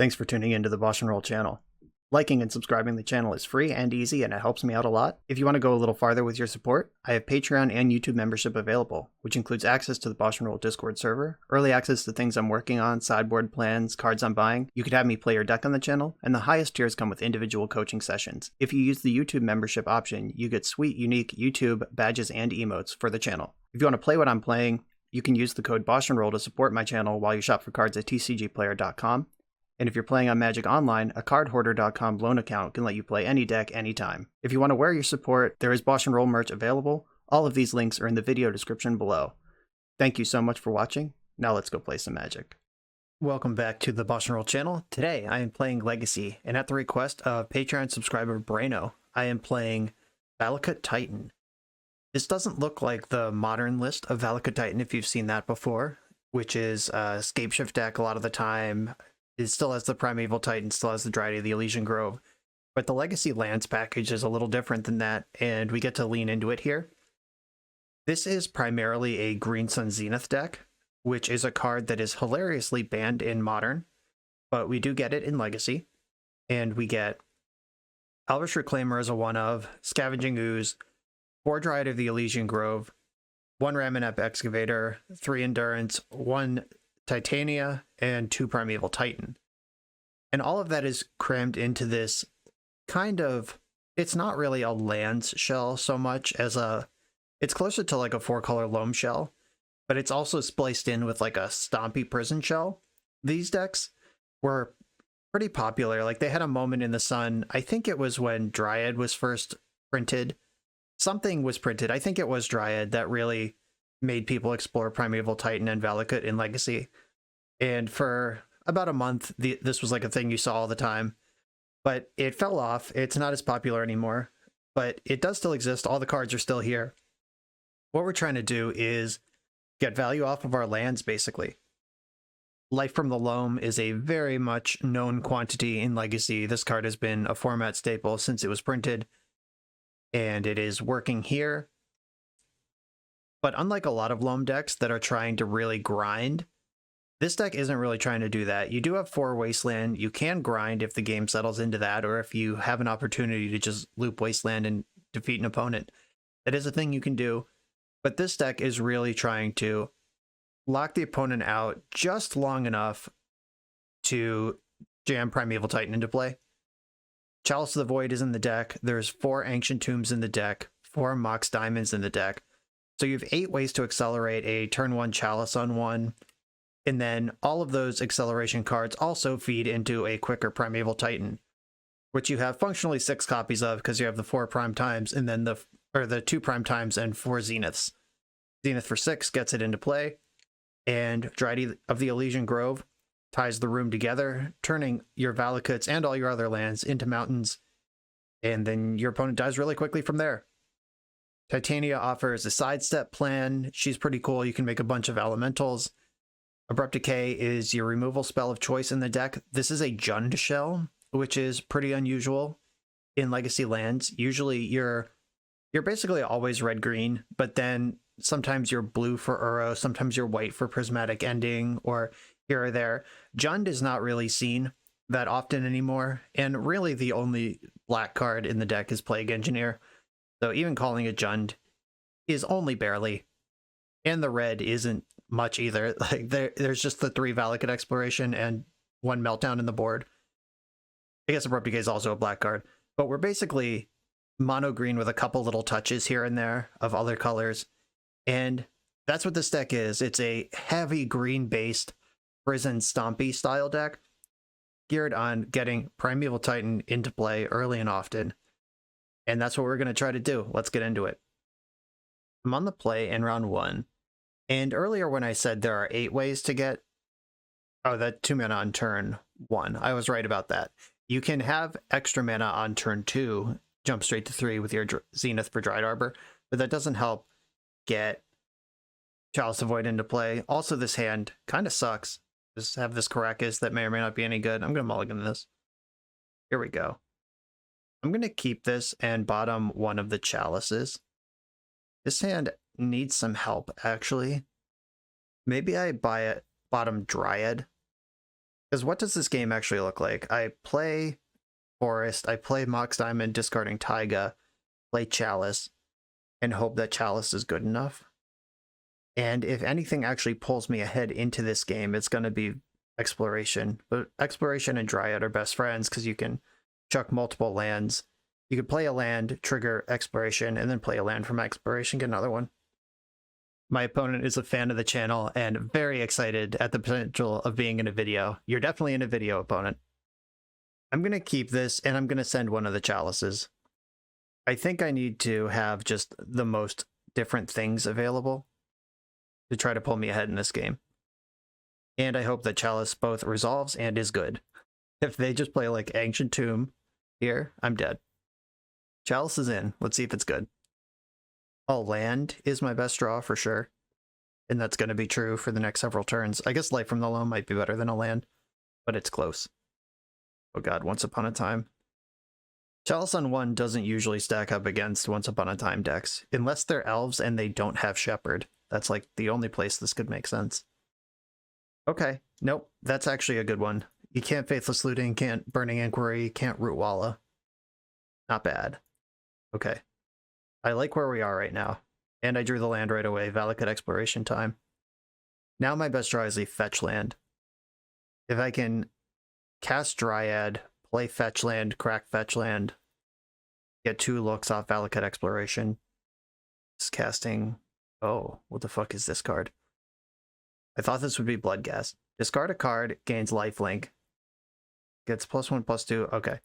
Thanks for tuning into the BoshNRoll channel. Liking and subscribing the channel is free and easy, and it helps me out a lot. If you want to go a little farther with your support, I have Patreon and YouTube membership available, which includes access to the BoshNRoll Discord server, early access to things I'm working on, sideboard plans, cards I'm buying. You could have me play your deck on the channel, and the highest tiers come with individual coaching sessions. If you use the YouTube membership option, you get sweet, unique YouTube badges and emotes for the channel. If you want to play what I'm playing, you can use the code BoshNRoll to support my channel while you shop for cards at tcgplayer.com. And if you're playing on Magic Online, a cardhoarder.com loan account can let you play any deck anytime. If you want to wear your support, there is BoshNRoll merch available. All of these links are in the video description below. Thank you so much for watching. Now let's go play some Magic. Welcome back to the BoshNRoll channel. Today I am playing Legacy, and at the request of Patreon subscriber Brano, I am playing Valakut Titan. This doesn't look like the modern list of Valakut Titan if you've seen that before, which is a Scapeshift deck a lot of the time. It still has the Primeval Titan, still has the Dryad of the Elysian Grove, but the Legacy Lands package is a little different than that, and we get to lean into it here. This is primarily a Green Sun Zenith deck, which is a card that is hilariously banned in Modern, but we do get it in Legacy, and we get Elvish Reclaimer as a one-of, Scavenging Ooze, 4 Dryad of the Elysian Grove, 1 Ramunap Excavator, 3 Endurance, 1 Titania, and 2 Primeval Titan. And all of that is crammed into this kind of, it's not really a lands shell so much as it's closer to like a 4-color loam shell, but it's also spliced in with like a Stompy prison shell. These decks were pretty popular. Like they had a moment in the sun. I think it was when Dryad was first printed. Something was printed. I think it was Dryad that really made people explore Primeval Titan and Valakut in Legacy. And for about a month, this was like a thing you saw all the time. But it fell off. It's not as popular anymore. But it does still exist. All the cards are still here. What we're trying to do is get value off of our lands, basically. Life from the Loam is a very much known quantity in Legacy. This card has been a format staple since it was printed. And it is working here. But unlike a lot of Loam decks that are trying to really grind, this deck isn't really trying to do that. You do have 4 Wasteland. You can grind if the game settles into that, or if you have an opportunity to just loop Wasteland and defeat an opponent. That is a thing you can do. But this deck is really trying to lock the opponent out just long enough to jam Primeval Titan into play. Chalice of the Void is in the deck. There's 4 Ancient Tombs in the deck, 4 Mox Diamonds in the deck. So you have 8 ways to accelerate a turn 1 Chalice on 1. And then all of those acceleration cards also feed into a quicker Primeval Titan, which you have functionally 6 copies of because you have the 4 Prime Times and then the 2 Prime Times and 4 Zeniths. Zenith for 6 gets it into play, and Dryad of the Elysian Grove ties the room together, turning your Valakuts and all your other lands into mountains, and then your opponent dies really quickly from there. Titania offers a sidestep plan. She's pretty cool. You can make a bunch of elementals. Abrupt Decay is your removal spell of choice in the deck. This is a Jund shell, which is pretty unusual in Legacy lands. Usually you're basically always red-green, but then sometimes you're blue for Uro, sometimes you're white for Prismatic Ending, or here or there. Jund is not really seen that often anymore, and really the only black card in the deck is Plague Engineer. So even calling it Jund is only barely. And the red isn't much either. Like there's just the 3 Valakut Exploration and 1 Meltdown in the board. I guess Abrupt Decay is also a black card. But we're basically mono green with a couple little touches here and there of other colors. And that's what this deck is. It's a heavy green-based Prison Stompy style deck geared on getting Primeval Titan into play early and often. And that's what we're going to try to do. Let's get into it. I'm on the play in round 1. And earlier when I said there are 8 ways to get... Oh, that 2 mana on turn 1. I was right about that. You can have extra mana on turn 2, jump straight to 3 with your Zenith for Dryad Arbor, but that doesn't help get Chalice of Void into play. Also, this hand kind of sucks. Just have this Karakas that may or may not be any good. I'm going to mulligan this. Here we go. I'm going to keep this and bottom 1 of the Chalices. This hand needs some help, actually. Maybe I buy it bottom Dryad Because what does this game actually look like? I play Forest, I play Mox Diamond, discarding Taiga, play Chalice, and hope that Chalice is good enough. And if anything actually pulls me ahead into this game, it's going to be Exploration. But Exploration and Dryad are best friends because you can chuck multiple lands. You could play a land, trigger Exploration, and then play a land from Exploration, get another one. My opponent is a fan of the channel and very excited at the potential of being in a video. You're definitely in a video, opponent. I'm going to keep this, and I'm going to send one of the Chalices. I think I need to have just the most different things available to try to pull me ahead in this game. And I hope that Chalice both resolves and is good. If they just play like Ancient Tomb here, I'm dead. Chalice is in. Let's see if it's good. Oh, land is my best draw for sure. And that's going to be true for the next several turns. I guess Light from the Loam might be better than a land, but it's close. Oh god, Once Upon a Time. Chalice on 1 doesn't usually stack up against Once Upon a Time decks, unless they're elves and they don't have Shepherd. That's like the only place this could make sense. Okay, nope, that's actually a good one. You can't Faithless Looting, can't Burning Inquiry, can't Root Walla. Not bad. Okay. I like where we are right now. And I drew the land right away, Valakut Exploration time. Now my best draw is a fetch land. If I can cast Dryad, play fetch land, crack fetch land, get 2 looks off Valakuts Exploration. Just casting... Oh, what the fuck is this card? I thought this would be Bloodghast. Discard a card, gains lifelink. Gets +1/+2. Okay.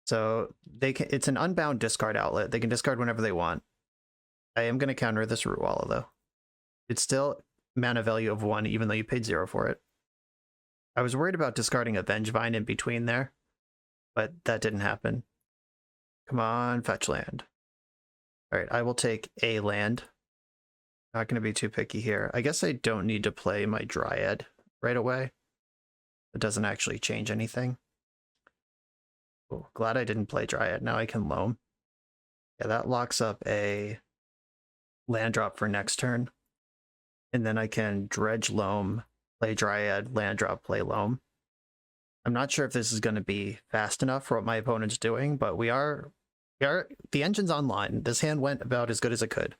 So they can, it's an unbound discard outlet. They can discard whenever they want. I am going to counter this Root Walla, though. It's still mana value of 1, even though you paid 0 for it. I was worried about discarding a Vengevine in between there, but that didn't happen. Come on, fetch land. Alright, I will take a land. Not going to be too picky here. I guess I don't need to play my Dryad right away. It doesn't actually change anything. Oh, glad I didn't play Dryad. Now I can Loam. Yeah, that locks up a land drop for next turn. And then I can Dredge Loam, play Dryad, land drop, play Loam. I'm not sure if this is going to be fast enough for what my opponent's doing, but we are the engine's online. This hand went about as good as it could.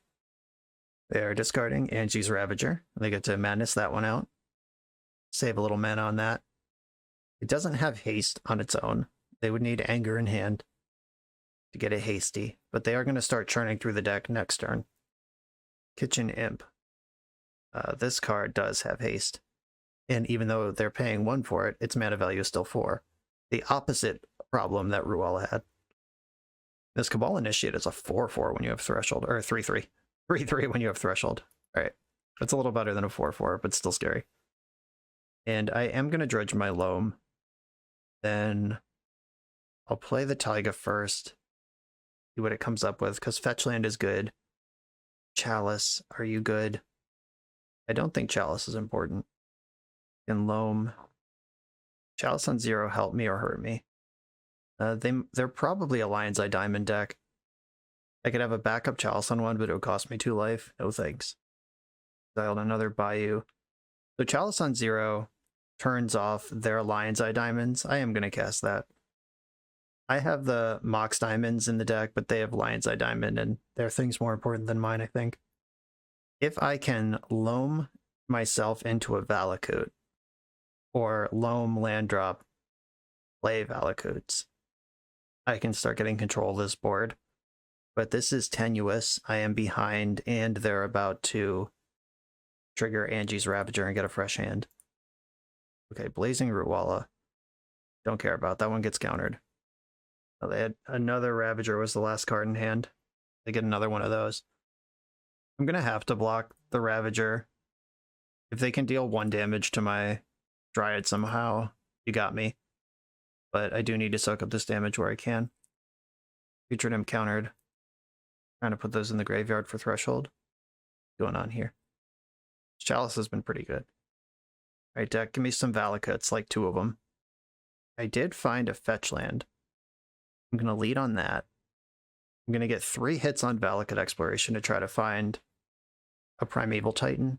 They are discarding Angie's Ravager. They get to Madness that one out. Save a little mana on that. It doesn't have haste on its own. They would need Anger in hand to get a hasty, but they are going to start churning through the deck next turn. Kitchen Imp. This card does have haste, and even though they're paying 1 for it, its mana value is still 4. The opposite problem that Root Walla had. This Cabal Initiate is a 4/4 when you have Threshold, or 3/3. 3/3 when you have Threshold. Alright, that's a little better than a 4/4, but still scary. And I am going to dredge my Loam. Then I'll play the Taiga first. See what it comes up with, because Fetch Land is good. Chalice, are you good? I don't think Chalice is important. And Loam. Chalice on 0 help me or hurt me. They're probably a Lion's Eye Diamond deck. I could have a backup Chalice on 1, but it would cost me 2 life. No thanks. Dialed another Bayou. So Chalice on 0 turns off their Lion's Eye Diamonds. I am going to cast that. I have the Mox Diamonds in the deck, but they have Lion's Eye Diamond, and their thing's more important than mine, I think. If I can Loam myself into a Valakut, or Loam land drop, play Valakuts, I can start getting control of this board. But this is tenuous. I am behind, and they're about to trigger Angie's Ravager and get a fresh hand. Okay, Blazing Root Walla. Don't care about that one. Gets countered. Oh, they had another Ravager was the last card in hand. They get another one of those. I'm gonna have to block the Ravager. If they can deal 1 damage to my Dryad somehow, you got me. But I do need to soak up this damage where I can. Future Nim countered. Trying to put those in the graveyard for Threshold. What's going on here? Chalice has been pretty good. Alright, deck, give me some Valakuts, like 2 of them. I did find a fetch land. I'm going to lead on that. I'm going to get 3 hits on Valakut Exploration to try to find a Primeval Titan.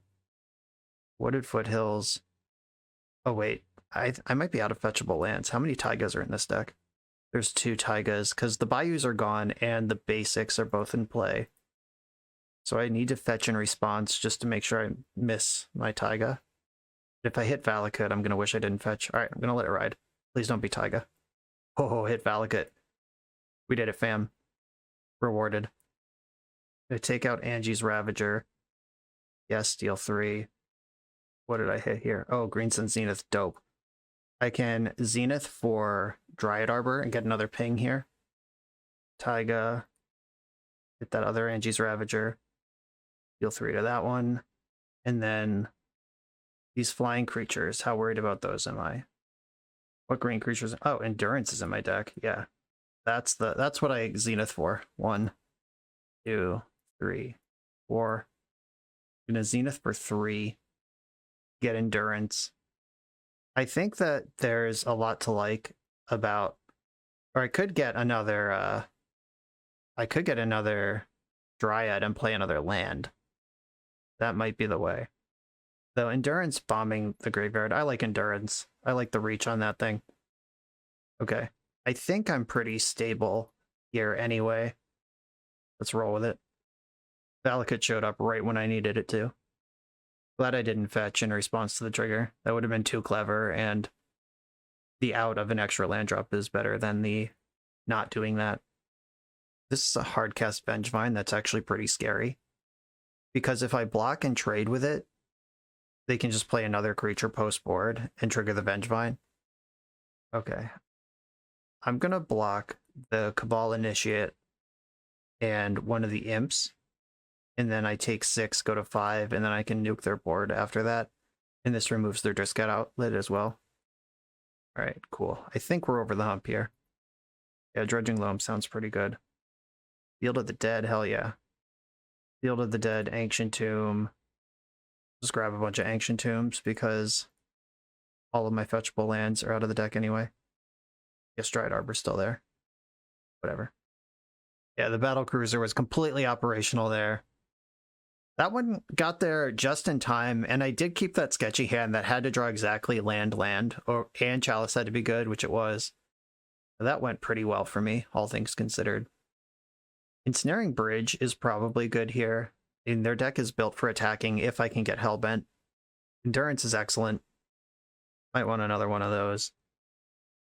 Wooded Foothills. Oh wait, I might be out of fetchable lands. How many Taigas are in this deck? There's 2 Taigas, because the Bayous are gone and the basics are both in play. So I need to fetch in response just to make sure I miss my Taiga. If I hit Valakut, I'm going to wish I didn't fetch. Alright, I'm going to let it ride. Please don't be Taiga. Oh, hit Valakut. We did it, fam. Rewarded. I take out Angie's Ravager. Yes, deal 3. What did I hit here? Oh, Green Sun Zenith, dope. I can Zenith for Dryad Arbor and get another ping here. Taiga. Hit that other Angie's Ravager. Deal 3 to that one. And then these flying creatures. How worried about those am I? What green creatures? Oh, Endurance is in my deck. Yeah. That's what I Zenith for. 1, 2, 3, 4. I'm gonna Zenith for 3. Get Endurance. I think that there's a lot to like about, or I could get another Dryad and play another land. That might be the way. Though Endurance bombing the graveyard, I like Endurance. I like the reach on that thing. Okay. I think I'm pretty stable here anyway. Let's roll with it. Valakut showed up right when I needed it to. Glad I didn't fetch in response to the trigger. That would have been too clever, and the out of an extra land drop is better than the not doing that. This is a hard cast Vengevine that's actually pretty scary. Because if I block and trade with it, they can just play another creature post board and trigger the Vengevine. Okay. I'm gonna block the Cabal Initiate and one of the Imps. And then I take 6, go to 5, and then I can nuke their board after that. And this removes their discount outlet as well. Alright, cool. I think we're over the hump here. Yeah, Dredging Loam sounds pretty good. Field of the Dead, hell yeah. Field of the Dead, Ancient Tomb. Just grab a bunch of Ancient Tombs because all of my fetchable lands are out of the deck anyway. Yes, Dryad Arbor's still there. Whatever. Yeah, the Battle Cruiser was completely operational there. That one got there just in time, and I did keep that sketchy hand that had to draw exactly land, and Chalice had to be good, which it was. That went pretty well for me, all things considered. Ensnaring Bridge is probably good here, and their deck is built for attacking if I can get Hellbent. Endurance is excellent. Might want another one of those.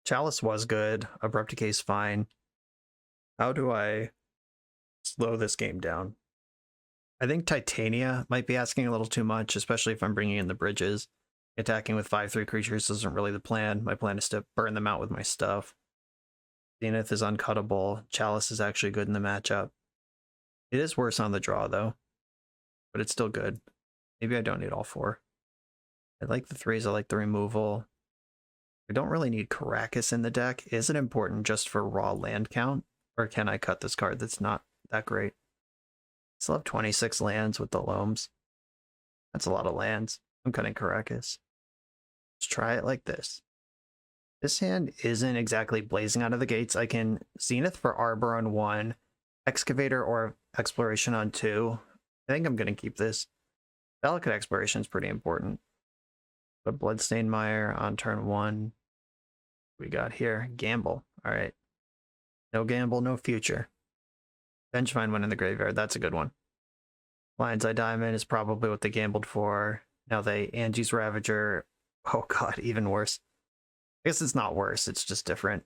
Chalice was good. Abrupt Decay is fine. How do I slow this game down? I think Titania might be asking a little too much, especially if I'm bringing in the bridges. Attacking with 5/3 creatures isn't really the plan. My plan is to burn them out with my stuff. Zenith is uncuttable. Chalice is actually good in the matchup. It is worse on the draw, though. But it's still good. Maybe I don't need all 4. I like the 3s. I like the removal. I don't really need Caracas in the deck. Is it important just for raw land count? Or can I cut this card that's not that great? Still have 26 lands with the Loams. That's a lot of lands. I'm cutting Caracas. Let's try it like this. This hand isn't exactly blazing out of the gates. I can Zenith for Arbor on 1, Excavator or Exploration on 2. I think I'm going to keep this. Valakuts Exploration is pretty important. But Bloodstained Mire on turn 1. We got here. Gamble. Alright. No gamble, no future. Vengevine went in the graveyard. That's a good one. Lion's Eye Diamond is probably what they gambled for. Now they Angie's Ravager. Oh god, even worse. I guess it's not worse, it's just different.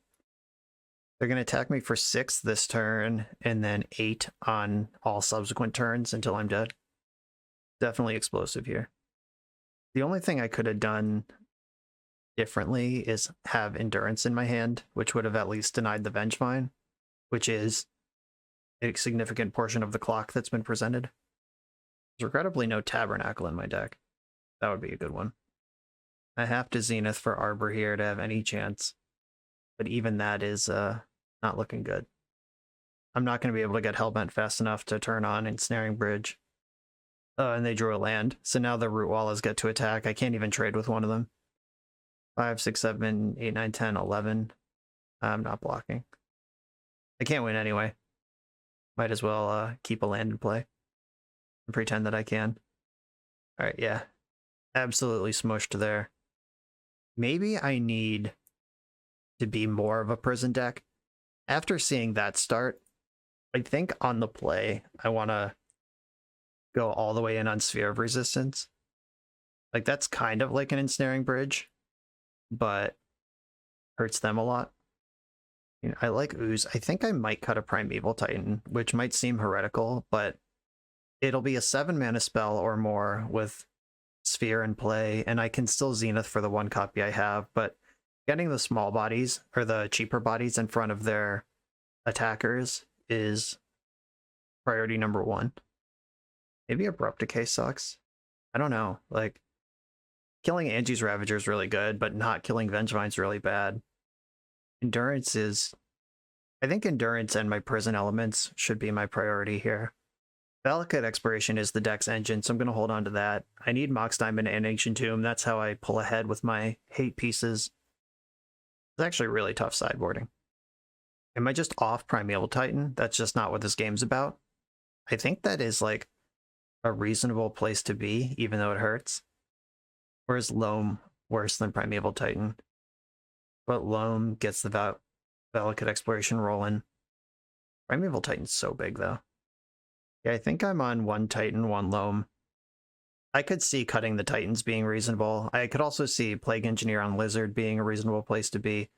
They're going to attack me for 6 this turn, and then 8 on all subsequent turns until I'm dead. Definitely explosive here. The only thing I could have done differently is have Endurance in my hand, which would have at least denied the Vengevine, which is a significant portion of the clock that's been presented. There's regrettably no Tabernacle in my deck. That would be a good one. I have to Zenith for Arbor here to have any chance, but even that is not looking good. I'm not going to be able to get Hellbent fast enough to turn on Ensnaring Bridge. And they drew a land, so now the Root Wallas get to attack. I can't even trade with one of them. 5, 6, 7, 8, 9, 10, 11. I'm not blocking. I can't win anyway. Might as well keep a land in play and pretend that I can. Alright, yeah. Absolutely smushed there. maybe I need to be more of a prison deck. After seeing that start, I think on the play, I want to go all the way in on Sphere of Resistance. Like, that's kind of like an ensnaring bridge, but hurts them a lot. You know, I like Ooze. I think I might cut a Primeval Titan, which might seem heretical, but it'll be a 7-mana spell or more with Sphere in play, and I can still Zenith for the 1 copy I have, but getting the small bodies, or the cheaper bodies in front of their attackers is priority number 1. Maybe Abrupt Decay sucks. I don't know. Like, killing Angie's Ravager is really good, but not killing Vengevine's really bad. Endurance is... I think Endurance and my Prison Elements should be my priority here. Valakut Exploration is the deck's engine, so I'm going to hold on to that. I need Mox Diamond and Ancient Tomb. That's how I pull ahead with my hate pieces. It's actually really tough sideboarding. Am I just off Primeval Titan? That's just not what this game's about. I think that is like a reasonable place to be, even though it hurts. Or is Loam worse than Primeval Titan? But Loam gets the Valakut Exploration rolling. Primeval Titan's so big, though. Yeah, I think I'm on 1 Titan, 1 Loam. I could see cutting the Titans being reasonable. I could also see Plague Engineer on Lizard being a reasonable place to be.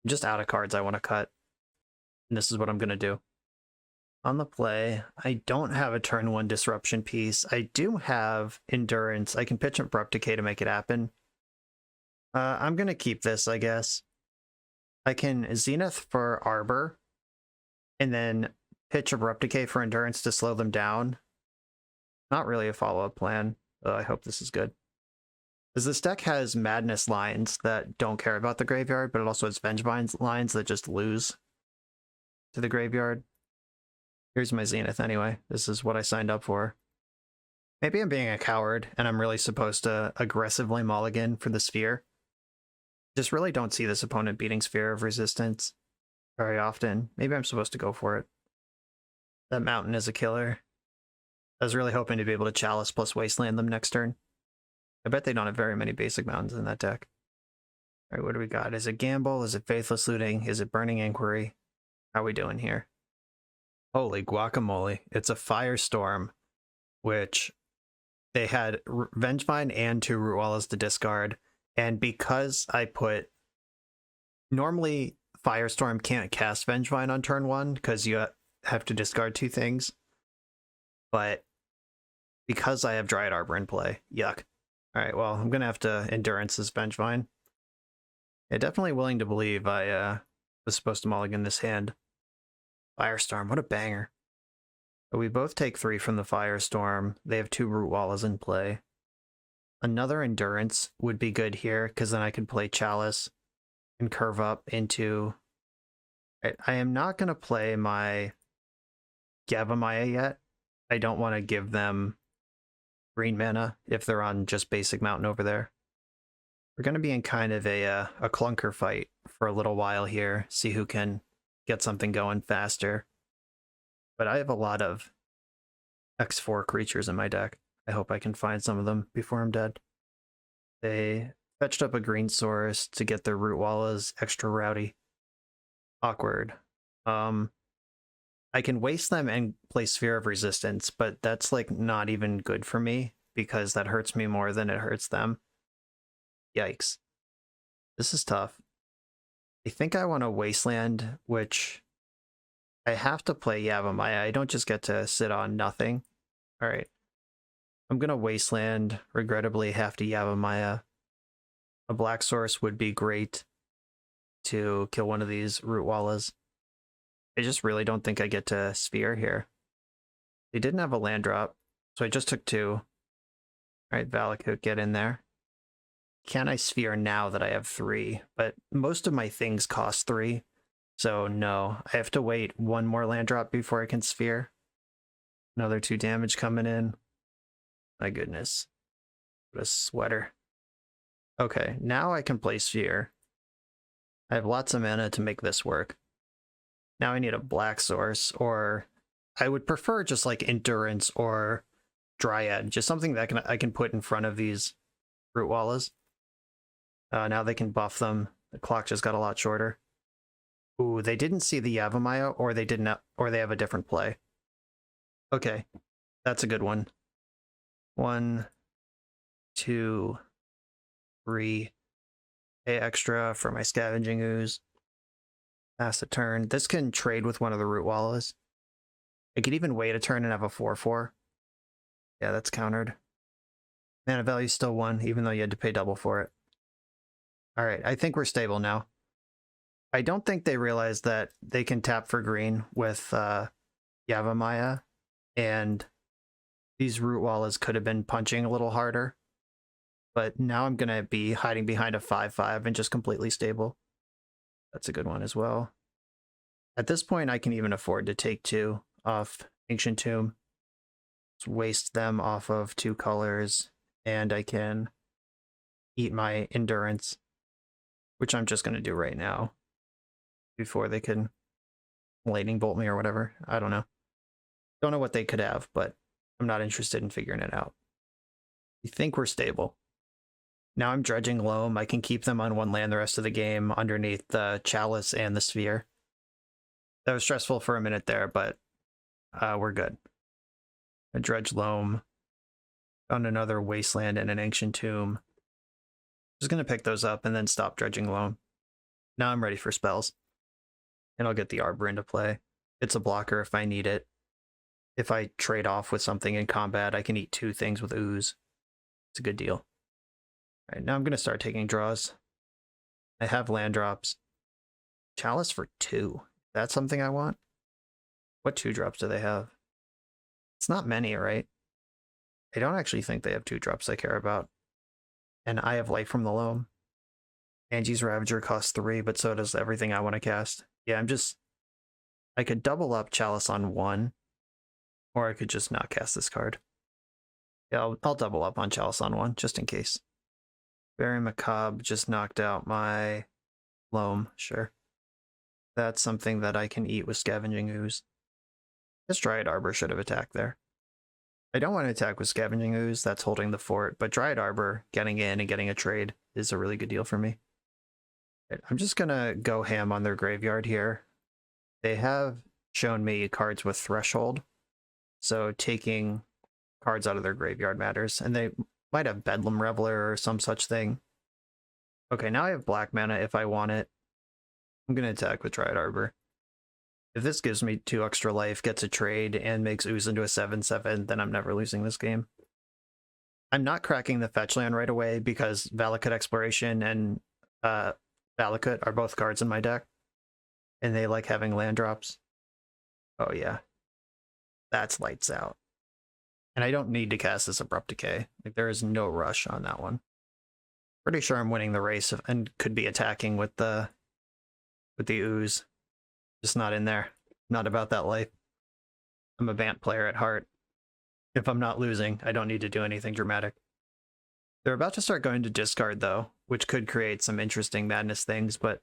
I'm just out of cards I want to cut. And this is what I'm going to do. On the play, I don't have a turn 1 disruption piece. I do have Endurance. I can pitch Abrupt Decay to make it happen. I'm going to keep this, I guess. I can Zenith for Arbor, and then pitch Abrupt Decay for Endurance to slow them down. Not really a follow-up plan. I hope this is good. Because this deck has Madness lines that don't care about the graveyard, but it also has Vengevine lines that just lose to the graveyard. Here's my Zenith anyway. This is what I signed up for. Maybe I'm being a coward, and I'm really supposed to aggressively mulligan for the Sphere. Just really don't see this opponent beating Sphere of Resistance very often. Maybe I'm supposed to go for it. That Mountain is a killer. I was really hoping to be able to Chalice plus Wasteland them next turn. I bet they don't have very many basic mountains in that deck. Alright, what do we got? Is it Gamble? Is it Faithless Looting? Is it Burning Inquiry? How are we doing here? Holy guacamole. It's a Firestorm, which they had Vengevine and 2 Rootwallas to discard. And because I put... Normally, Firestorm can't cast Vengevine on turn 1 because you have to discard 2 things. But because I have Dryad Arbor in play, yuck. Alright, well, I'm going to have to Endurance this Vengevine. Yeah, definitely willing to believe I was supposed to mulligan this hand. Firestorm, what a banger. But we both take 3 from the Firestorm. They have 2 Rootwallas in play. Another Endurance would be good here, because then I could play Chalice and curve up into... I am not going to play my Yavimaya yet. I don't want to give them green mana if they're on just basic mountain over there. We're going to be in kind of a clunker fight for a little while here, see who can get something going faster. But I have a lot of X4 creatures in my deck. I hope I can find some of them before I'm dead. They fetched up a green source to get their Rootwallas extra rowdy. Awkward. I can waste them and play Sphere of Resistance, but that's like not even good for me because that hurts me more than it hurts them. Yikes. This is tough. I think I want a Wasteland, which I have to play Yavimaya. I don't just get to sit on nothing. Alright. I'm going to Wasteland, regrettably have to Yavimaya. A black source would be great to kill one of these Rootwallas. I just really don't think I get to Sphere here. They didn't have a land drop, so I just took 2. Alright, Valakut, get in there. Can I Sphere now that I have 3? But most of my things cost 3, so no. I have to wait 1 more land drop before I can Sphere. Another 2 damage coming in. My goodness. What a sweater. Okay, now I can play Sphere. I have lots of mana to make this work. Now I need a black source, or I would prefer just like Endurance or Dryad, just something that I can put in front of these Rootwallas. Now they can buff them. The clock just got a lot shorter. Ooh, they didn't see the Yavimaya, or they didn't, or they have a different play. Okay, that's a good one. 1, 2, 3. Pay extra for my scavenging ooze. Pass a turn. This can trade with one of the root wallas. I could even wait a turn and have a 4/4. Yeah, that's countered. Mana value still 1, even though you had to pay double for it. All right, I think we're stable now. I don't think they realize that they can tap for green with Yavimaya, and these root wallas could have been punching a little harder. But now I'm going to be hiding behind a 5/5 and just completely stable. That's a good one as well. At this point, I can even afford to take 2 off Ancient Tomb. Just waste them off of 2 colors, and I can eat my Endurance, which I'm just going to do right now before they can lightning bolt me or whatever. I don't know. Don't know what they could have, but I'm not interested in figuring it out. You think we're stable. Now I'm dredging Loam. I can keep them on 1 land the rest of the game underneath the Chalice and the Sphere. That was stressful for a minute there, but we're good. I dredge Loam. Found another Wasteland and an Ancient Tomb. Just going to pick those up and then stop dredging Loam. Now I'm ready for spells. And I'll get the Arbor into play. It's a blocker if I need it. If I trade off with something in combat, I can eat 2 things with Ooze. It's a good deal. All right, now I'm going to start taking draws. I have land drops. Chalice for 2. That's something I want? What 2-drops do they have? It's not many, right? I don't actually think they have 2-drops I care about. And I have Light from the Loam. Angie's Ravager costs 3, but so does everything I want to cast. Yeah, I could double up Chalice on 1, or I could just not cast this card. Yeah, I'll double up on Chalice on 1, just in case. Very Macabre just knocked out my Loam, sure. That's something that I can eat with Scavenging Ooze. This Dryad Arbor should have attacked there. I don't want to attack with Scavenging Ooze, that's holding the fort, but Dryad Arbor getting in and getting a trade is a really good deal for me. I'm just gonna go ham on their graveyard here. They have shown me cards with Threshold, so taking cards out of their graveyard matters, and they might have Bedlam Reveler or some such thing. Okay, now I have black mana if I want it. I'm gonna attack with Dryad Arbor. If this gives me 2 extra life, gets a trade, and makes Ooze into a 7/7, then I'm never losing this game. I'm not cracking the fetch land right away because Valakut Exploration and Valakut are both cards in my deck, and they like having land drops. Oh yeah, that's lights out. And I don't need to cast this Abrupt Decay. Like, there is no rush on that one. Pretty sure I'm winning the race and could be attacking with the Ooze. Just not in there. Not about that life. I'm a Bant player at heart. If I'm not losing, I don't need to do anything dramatic. They're about to start going to discard, though, which could create some interesting madness things, but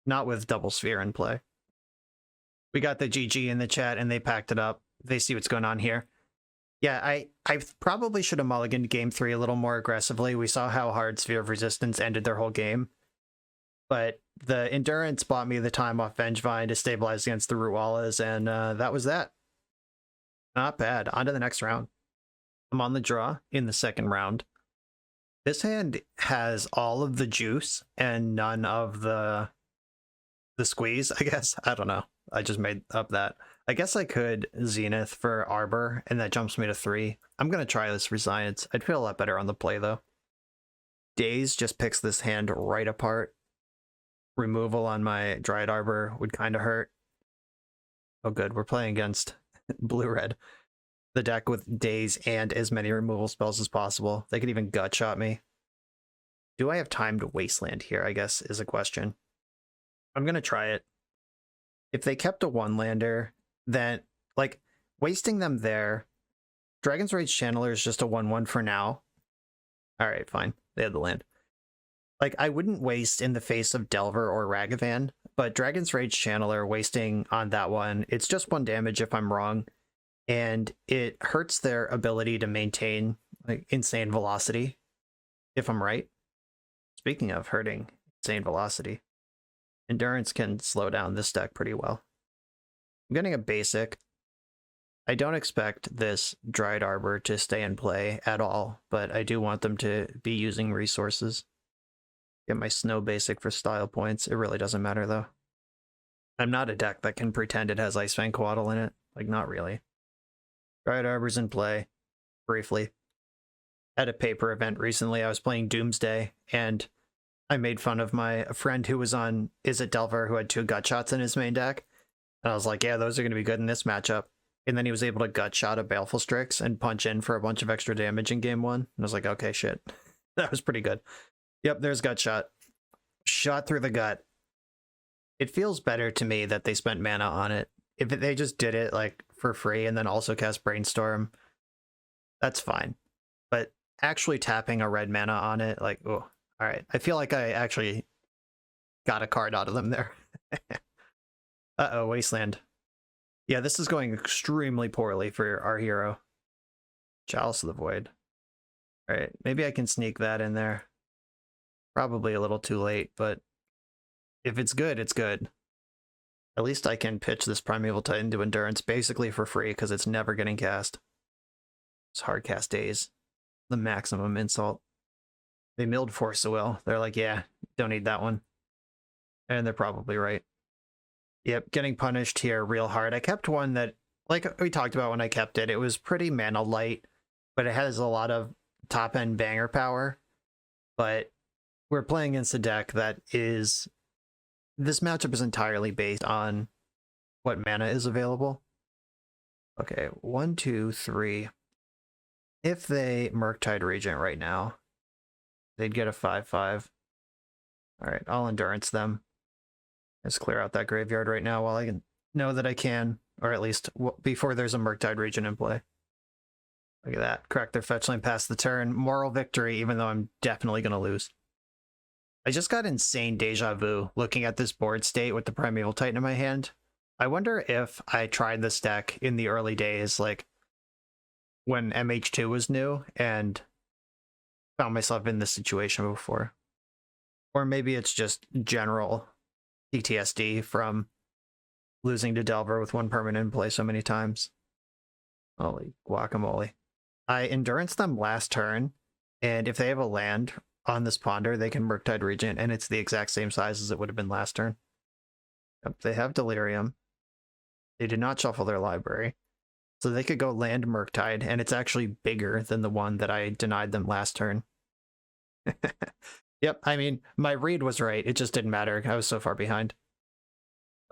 not with Double Sphere in play. We got the GG in the chat, and they packed it up. They see what's going on here. Yeah, I probably should have mulliganed game 3 a little more aggressively. We saw how hard Sphere of Resistance ended their whole game. But the Endurance bought me the time off Vengevine to stabilize against the Root Wallas, and that was that. Not bad. On to the next round. I'm on the draw in the second round. This hand has all of the juice and none of the squeeze, I guess. I don't know. I just made up that. I guess I could Zenith for Arbor, and that jumps me to 3. I'm going to try this for Science. I'd feel a lot better on the play, though. Daze just picks this hand right apart. Removal on my Dryad Arbor would kind of hurt. Oh good, we're playing against blue-red. The deck with Daze and as many removal spells as possible. They could even gut shot me. Do I have time to Wasteland here, I guess, is a question. I'm going to try it. If they kept a 1-lander, then, like, wasting them there. Dragon's Rage Channeler is just a 1/1 for now. Alright, fine. They had the land. Like, I wouldn't waste in the face of Delver or Ragavan, but Dragon's Rage Channeler wasting on that one, it's just 1 damage if I'm wrong, and it hurts their ability to maintain like insane velocity if I'm right. It's Speaking of hurting insane velocity, endurance can slow down this deck pretty well. I'm getting a basic. I don't expect this Dryad Arbor to stay in play at all, but I do want them to be using resources. Get my snow basic for style points. It really doesn't matter though. I'm not a deck that can pretend it has Ice Fang Coatl in it. Like, not really. Dryad Arbor's in play, briefly. At a paper event recently, I was playing Doomsday, and I made fun of my friend who was on Is It Delver, who had 2 gut shots in his main deck. And I was like, yeah, those are going to be good in this matchup. And then he was able to gut shot a Baleful Strix and punch in for a bunch of extra damage in game 1. And I was like, okay, shit. That was pretty good. Yep, there's gut shot. Shot through the gut. It feels better to me that they spent mana on it. If they just did it like for free and then also cast Brainstorm, that's fine. But actually tapping a red mana on it, like, oh, all right. I feel like I actually got a card out of them there. Uh-oh, Wasteland. Yeah, this is going extremely poorly for our hero. Chalice of the Void. All right, maybe I can sneak that in there. Probably a little too late, but if it's good, it's good. At least I can pitch this Primeval Titan to Endurance basically for free because it's never getting cast. It's hard cast days. The maximum insult. They milled Force of Will. They're like, yeah, don't need that one. And they're probably right. Yep, getting punished here real hard. I kept one that, like we talked about when I kept it, it was pretty mana light, but it has a lot of top-end banger power. But we're playing against a deck that is... This matchup is entirely based on what mana is available. Okay, 1, 2, 3. If they Murktide Regent right now, they'd get a 5/5. Alright, I'll Endurance them. Let's clear out that graveyard right now while I can know that I can, or at least before there's a Murktide Regent in play. Look at that. Correct their fetchline past the turn. Moral victory, even though I'm definitely going to lose. I just got insane deja vu looking at this board state with the Primeval Titan in my hand. I wonder if I tried this deck in the early days, like when MH2 was new, and found myself in this situation before. Or maybe it's just general PTSD from losing to Delver with 1 permanent in play so many times. Holy guacamole. I Endurance them last turn, and if they have a land on this Ponder, they can Murktide Regent, and it's the exact same size as it would have been last turn. Yep, they have Delirium. They did not shuffle their library. So they could go land Murktide, and it's actually bigger than the one that I denied them last turn. Yep, I mean, my read was right. It just didn't matter. I was so far behind.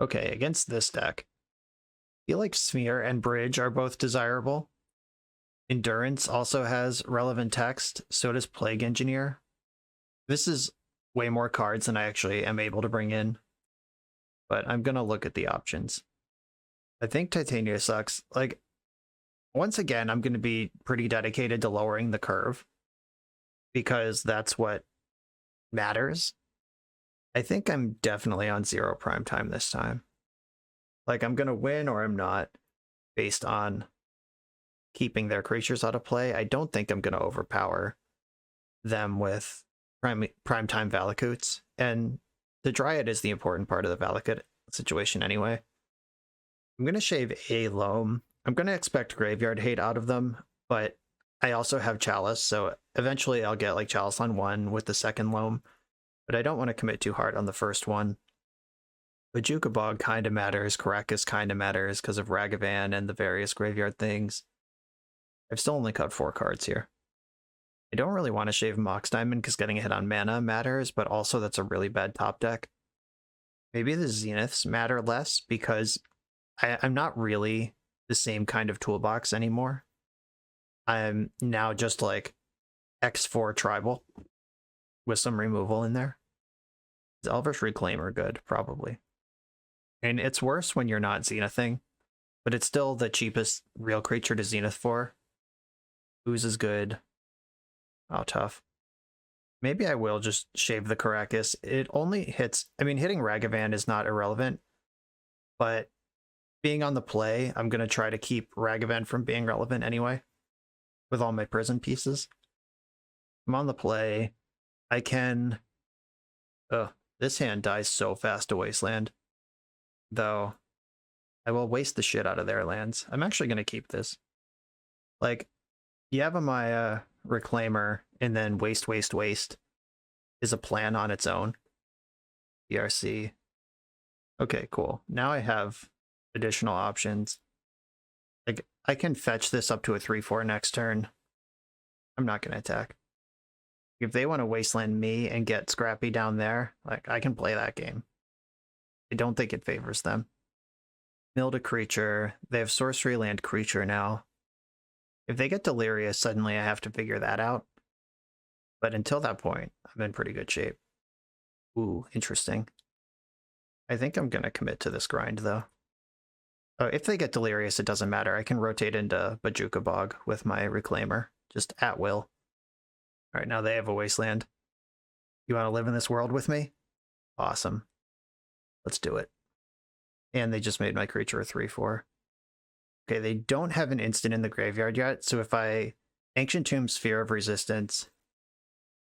Okay, against this deck, I feel like Sphere and Bridge are both desirable. Endurance also has relevant text, so does Plague Engineer. This is way more cards than I actually am able to bring in, but I'm going to look at the options. I think Titania sucks. Like, once again, I'm going to be pretty dedicated to lowering the curve because that's what matters. I think I'm definitely on 0 prime time this time. Like, I'm going to win or I'm not based on keeping their creatures out of play. I don't think I'm going to overpower them with primetime Valakuts, and the Dryad is the important part of the Valakut situation anyway. I'm going to shave a Loam. I'm going to expect graveyard hate out of them, but I also have Chalice, so eventually I'll get like Chalice on 1 with the second Loam, but I don't want to commit too hard on the first one. Bajuka Bog kind of matters, Karakas kind of matters because of Ragavan and the various graveyard things. I've still only cut 4 cards here. I don't really want to shave Mox Diamond because getting a hit on mana matters, but also that's a really bad top deck. Maybe the Zeniths matter less because I'm not really the same kind of toolbox anymore. I'm now just like X4 Tribal with some removal in there. Is Elvish Reclaimer good? Probably. And it's worse when you're not Zenithing, but it's still the cheapest real creature to Zenith for. Ooze is good. Oh, tough. Maybe I will just shave the Karakas. It only hits... I mean, hitting Ragavan is not irrelevant, but being on the play, I'm going to try to keep Ragavan from being relevant anyway, with all my prison pieces. I'm on the play. I can Ugh, this hand dies so fast to Wasteland. Though, I will waste the shit out of their lands. I'm actually going to keep this. Like, Yavimaya, Reclaimer, and then waste is a plan on its own. BRC. Okay, cool. Now I have additional options. Like, I can fetch this up to a 3/4 next turn. I'm not going to attack. If they want to wasteland me and get scrappy down there, like, I can play that game. I don't think it favors them. Milled a creature. They have sorcery land creature now. If they get delirious, suddenly I have to figure that out. But until that point, I'm in pretty good shape. Ooh, interesting. I think I'm going to commit to this grind, though. If they get delirious, it doesn't matter. I can rotate into Bojuka Bog with my Reclaimer, just at will. All right, now they have a wasteland. You want to live in this world with me? Awesome. Let's do it. And they just made my creature a 3/4. Okay, they don't have an instant in the graveyard yet, so if I Ancient Tomb Sphere of Resistance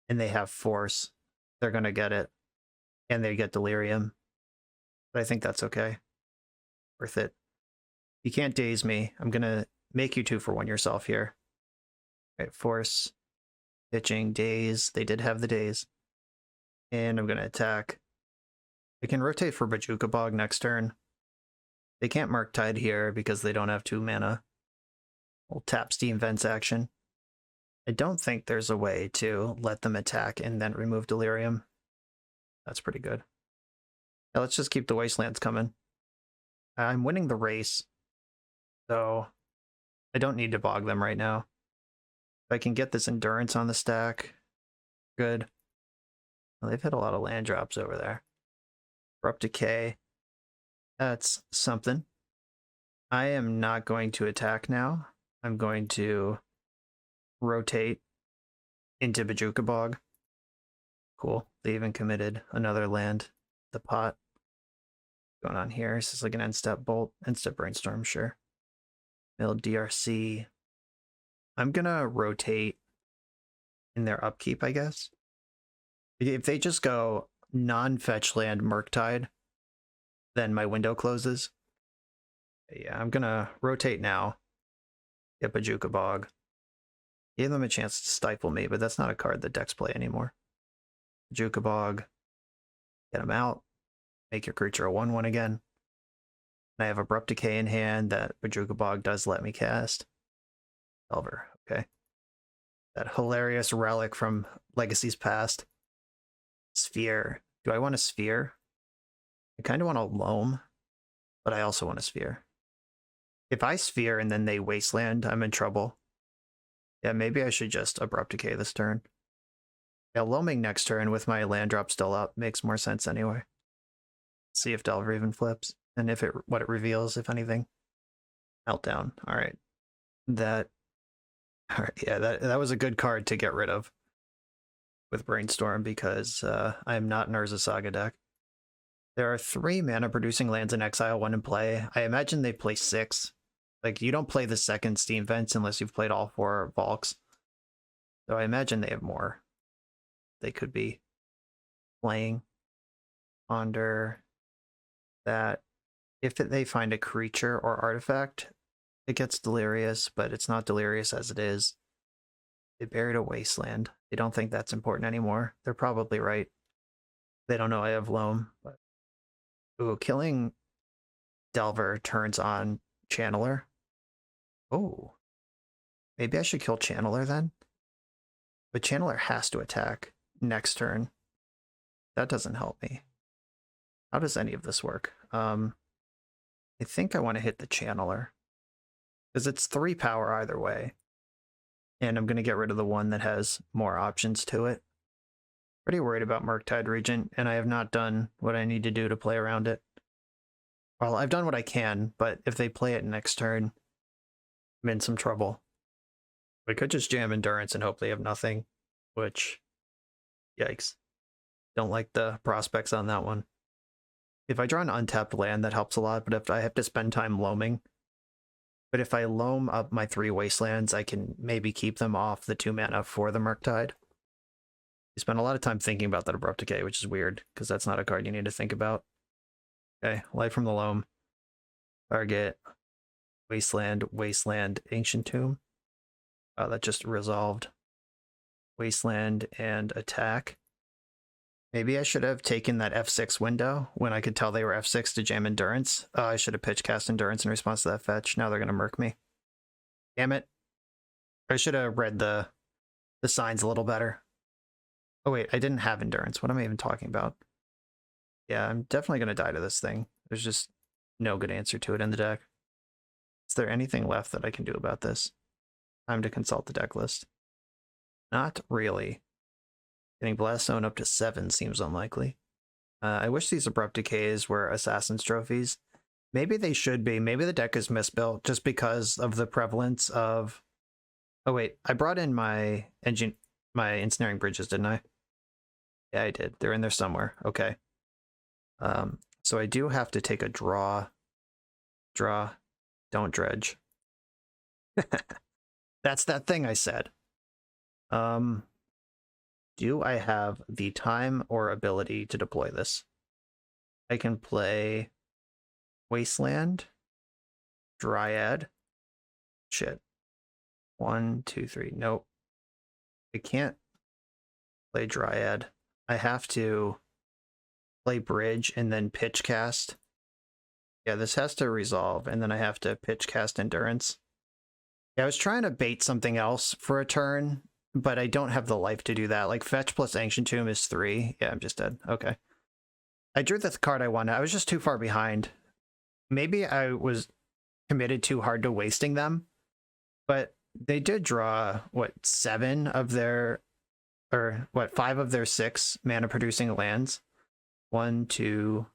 and they have Force, they're going to get it. And they get Delirium. But I think that's okay. Worth it. You can't daze me. I'm going to make you 2-for-1 yourself here. All right, Force, pitching, daze. They did have the daze. And I'm going to attack. I can rotate for Bojuka Bog next turn. They can't Murktide here because they don't have 2 mana. We'll tap Steam Vents action. I don't think there's a way to let them attack and then remove Delirium. That's pretty good. Now let's just keep the Wastelands coming. I'm winning the race, so I don't need to bog them right now. If I can get this Endurance on the stack, good. Well, they've hit a lot of land drops over there. Abrupt Decay. That's something. I am not going to attack now. I'm going to rotate into Bojuka Bog. Cool. They even committed another land. The pot. Going on here. This is like an end step bolt. End step brainstorm, sure. Build DRC. I'm gonna rotate in their upkeep, I guess. If they just go non-fetch land Murktide, then my window closes. Yeah, I'm gonna rotate now. Get Bojuka Bog. Give them a chance to stifle me, but that's not a card that decks play anymore. Bojuka Bog. Get them out. Make your creature a 1/1 again. And I have Abrupt Decay in hand that Bojuka Bog does let me cast. Delver, okay. That hilarious relic from Legacy's Past. Sphere. Do I want a Sphere? I kind of want a Loam, but I also want a Sphere. If I Sphere and then they Wasteland, I'm in trouble. Yeah, maybe I should just Abrupt Decay this turn. Yeah, Loaming next turn with my land drop still up makes more sense anyway. See if Delver even flips, and if what it reveals, if anything. Meltdown. All right. Yeah, that was a good card to get rid of with Brainstorm because I am not an Urza Saga deck. There are 3 mana producing lands in exile, 1 in play. I imagine they play 6. Like, you don't play the second Steam Vents unless you've played all 4 Valks. So I imagine they have more they could be playing. Ponder that if they find a creature or artifact, it gets delirious, but it's not delirious as it is. They buried a wasteland. They don't think that's important anymore. They're probably right. They don't know I have Loam, but ooh, killing Delver turns on Channeler. Oh, maybe I should kill Channeler then. But Channeler has to attack next turn. That doesn't help me. How does any of this work? I think I want to hit the Channeler. Because it's 3 power either way. And I'm going to get rid of the one that has more options to it. Pretty worried about Murktide Regent, and I have not done what I need to do to play around it. Well, I've done what I can, but if they play it next turn, I'm in some trouble. We could just jam Endurance and hope they have nothing, which, yikes. Don't like the prospects on that one. If I draw an untapped land, that helps a lot, but if I have to spend time loaming. But if I loam up my 3 wastelands, I can maybe keep them off the 2 mana for the Murktide. You spend a lot of time thinking about that Abrupt Decay, which is weird, because that's not a card you need to think about. Okay, Light from the Loam. Target. Wasteland, Wasteland, Ancient Tomb. Oh, that just resolved. Wasteland and attack. Maybe I should have taken that F6 window when I could tell they were F6 to jam Endurance. I should have pitch cast Endurance in response to that fetch. Now they're going to murk me. Damn it. I should have read the signs a little better. Oh wait, I didn't have Endurance. What am I even talking about? Yeah, I'm definitely going to die to this thing. There's just no good answer to it in the deck. Is there anything left that I can do about this? Time to consult the deck list. Not really. Getting Blast Zone up to 7 seems unlikely. I wish these Abrupt Decays were Assassin's Trophies. Maybe they should be. Maybe the deck is misbuilt just because of the prevalence of... Oh wait, I brought in my Ensnaring Bridges, didn't I? Yeah, I did. They're in there somewhere. Okay. So I do have to take a draw. Draw. Don't dredge. That's that thing I said. Do I have the time or ability to deploy this? I can play Wasteland, Dryad. Shit. 1, 2, 3. Nope. I can't play Dryad. I have to play Bridge and then pitch cast. Yeah, this has to resolve, and then I have to pitch cast Endurance. Yeah, I was trying to bait something else for a turn, but I don't have the life to do that. Like, fetch plus Ancient Tomb is 3. Yeah, I'm just dead. Okay. I drew the card I wanted. I was just too far behind. Maybe I was committed too hard to wasting them, but they did draw, what, 7 of their... Or, what, 5 of their 6 mana-producing lands? 1, 2,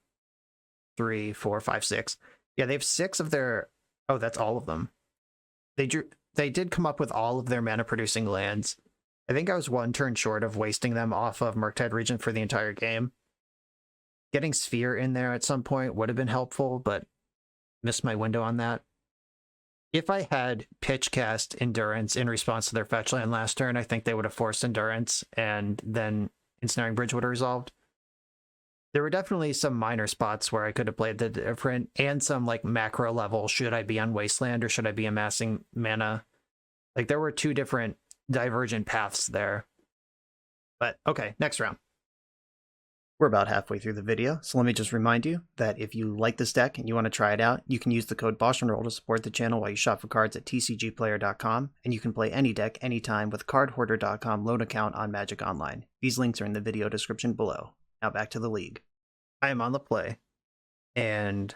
3, 4, 5, 6. Yeah, they have 6 of their... Oh, that's all of them. They did come up with all of their mana-producing lands. I think I was 1 turn short of wasting them off of Murktide Regent for the entire game. Getting Sphere in there at some point would have been helpful, but missed my window on that. If I had pitch cast Endurance in response to their fetch land last turn, I think they would have forced Endurance, and then Ensnaring Bridge would have resolved. There were definitely some minor spots where I could have played the different, and some like macro level, should I be on Wasteland or should I be amassing mana? Like there were 2 different divergent paths there. But okay, next round. We're about halfway through the video, so let me just remind you that if you like this deck and you want to try it out, you can use the code BoshNRoll to support the channel while you shop for cards at tcgplayer.com, and you can play any deck anytime with cardhoarder.com loan account on Magic Online. These links are in the video description below. Now back to the league. I am on the play, and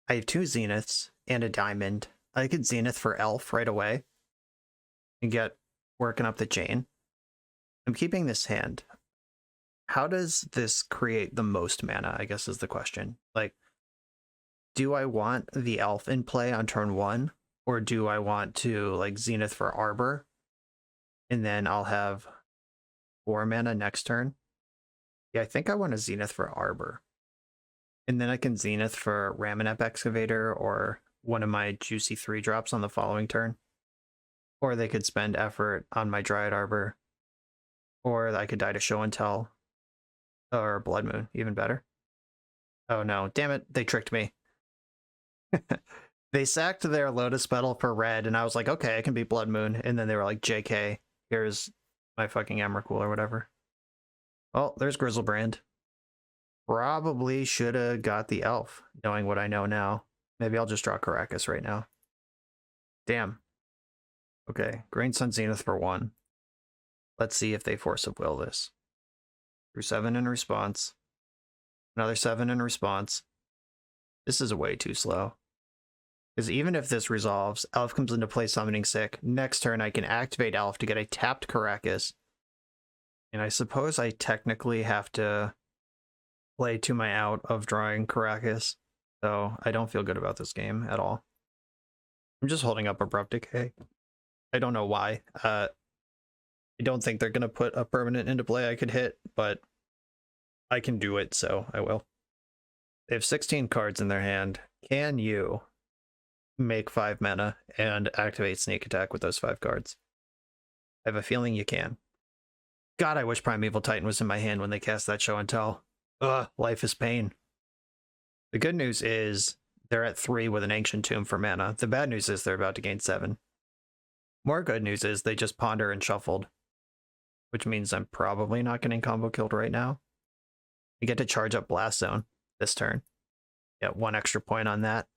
I have 2 Zeniths and a Diamond. I could Zenith for Elf right away and get working up the chain. I'm keeping this hand. How does this create the most mana, I guess is the question. Like, do I want the Elf in play on turn 1? Or do I want to, like, Zenith for Arbor? And then I'll have 4 mana next turn? Yeah, I think I want a Zenith for Arbor. And then I can Zenith for Raminep Excavator or one of my juicy 3-drops on the following turn. Or they could spend effort on my Dryad Arbor. Or I could die to Show and Tell. Or Blood Moon, even better. Oh no, damn it, they tricked me. They sacked their Lotus Petal for red, and I was like, okay, I can be Blood Moon. And then they were like, JK, here's my fucking Emrakul or whatever. Oh, there's Grizzlebrand. Probably should have got the Elf, knowing what I know now. Maybe I'll just draw Caracas right now. Damn. Okay, Grain Sun Zenith for 1. Let's see if they Force of Will this. Through 7 in response. Another 7 in response. This is way too slow. Because even if this resolves, Elf comes into play summoning sick. Next turn I can activate Elf to get a tapped Caracas. And I suppose I technically have to play to my out of drawing Caracas. So I don't feel good about this game at all. I'm just holding up Abrupt Decay. I don't know why. I don't think they're going to put a permanent into play I could hit, but I can do it, so I will. They have 16 cards in their hand. Can you make 5 mana and activate Sneak Attack with those 5 cards? I have a feeling you can. God, I wish Primeval Titan was in my hand when they cast that show and tell. Ugh, life is pain. The good news is they're at 3 with an Ancient Tomb for mana. The bad news is they're about to gain 7. More good news is they just ponder and shuffled, which means I'm probably not getting combo killed right now. I get to charge up Blast Zone this turn. Get 1 extra point on that.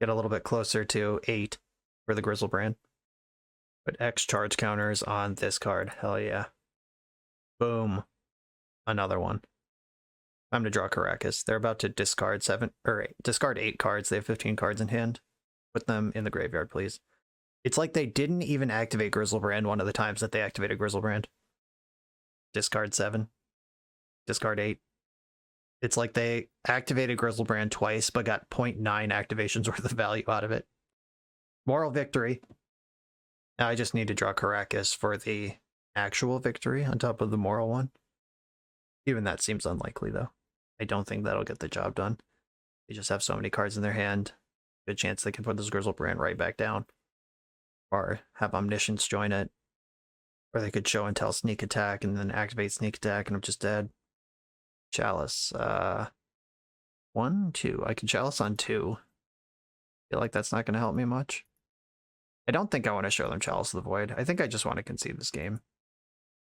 Get a little bit closer to 8 for the Grizzlebrand. Put X charge counters on this card. Hell yeah. Boom. Another one. Time to draw Caracas. They're about to discard 8 cards. They have 15 cards in hand. Put them in the graveyard, please. It's like they didn't even activate Grizzlebrand one of the times that they activated Grizzlebrand. Discard 7. Discard 8. It's like they activated Grizzlebrand twice, but got 0.9 activations worth of value out of it. Moral victory. Now I just need to draw Caracas for the actual victory on top of the moral one. Even that seems unlikely, though. I don't think that'll get the job done. They just have so many cards in their hand. Good chance they can put this Grizzlebrand right back down. Or have Omniscience join it. Or they could show and tell Sneak Attack and then activate Sneak Attack and I'm just dead. Chalice. 1, 2. I can Chalice on 2. Feel like that's not going to help me much. I don't think I want to show them Chalice of the Void. I think I just want to concede this game.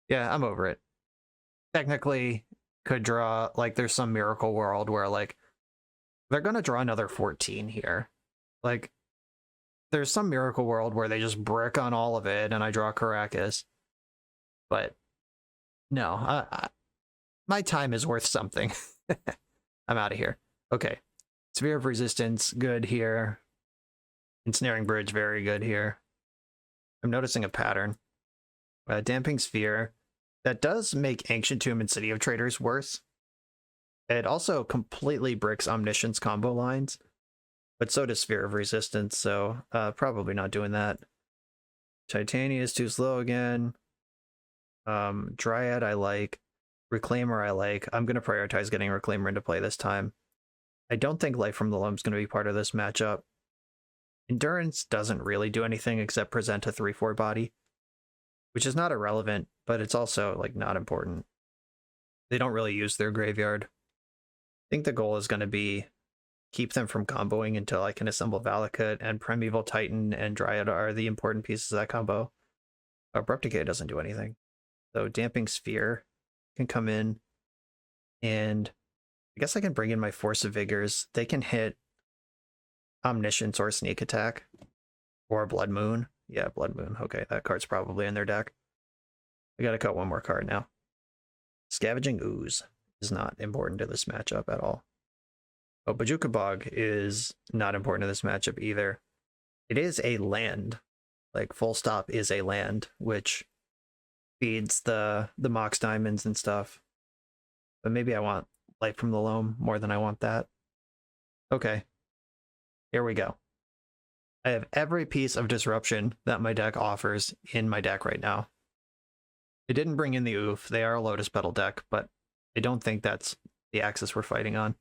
Yeah, I'm over it. Technically, could draw, like, there's some miracle world where, like, they're going to draw another 14 here. Like, there's some miracle world where they just brick on all of it and I draw Caracas. But, no, my time is worth something. I'm out of here. Okay. Sphere of Resistance, good here. Ensnaring Bridge, very good here. I'm noticing a pattern. Damping Sphere. That does make Ancient Tomb and City of Traders worse. It also completely bricks Omniscience combo lines. But so does Sphere of Resistance, so probably not doing that. Titania is too slow again. Dryad I like. Reclaimer I like. I'm going to prioritize getting Reclaimer into play this time. I don't think Life from the Loam is going to be part of this matchup. Endurance doesn't really do anything except present a 3/4 body, which is not irrelevant, but it's also like not important. They don't really use their graveyard. I think the goal is going to be keep them from comboing until I can assemble Valakut, and Primeval Titan and Dryad are the important pieces of that combo. Abrupt Decay doesn't do anything. So Damping Sphere can come in, and I guess I can bring in my Force of Vigors. They can hit Omniscience or Sneak Attack, or Blood Moon. Yeah, Blood Moon. Okay, that card's probably in their deck. I gotta cut one more card now. Scavenging Ooze is not important to this matchup at all. Oh, Bojuka Bog is not important to this matchup either. It is a land. Like, full stop is a land, which feeds the Mox Diamonds and stuff. But maybe I want Light from the Loam more than I want that. Okay. Here we go. I have every piece of disruption that my deck offers in my deck right now. I didn't bring in the Oof. They are a Lotus Petal deck, but I don't think that's the axis we're fighting on.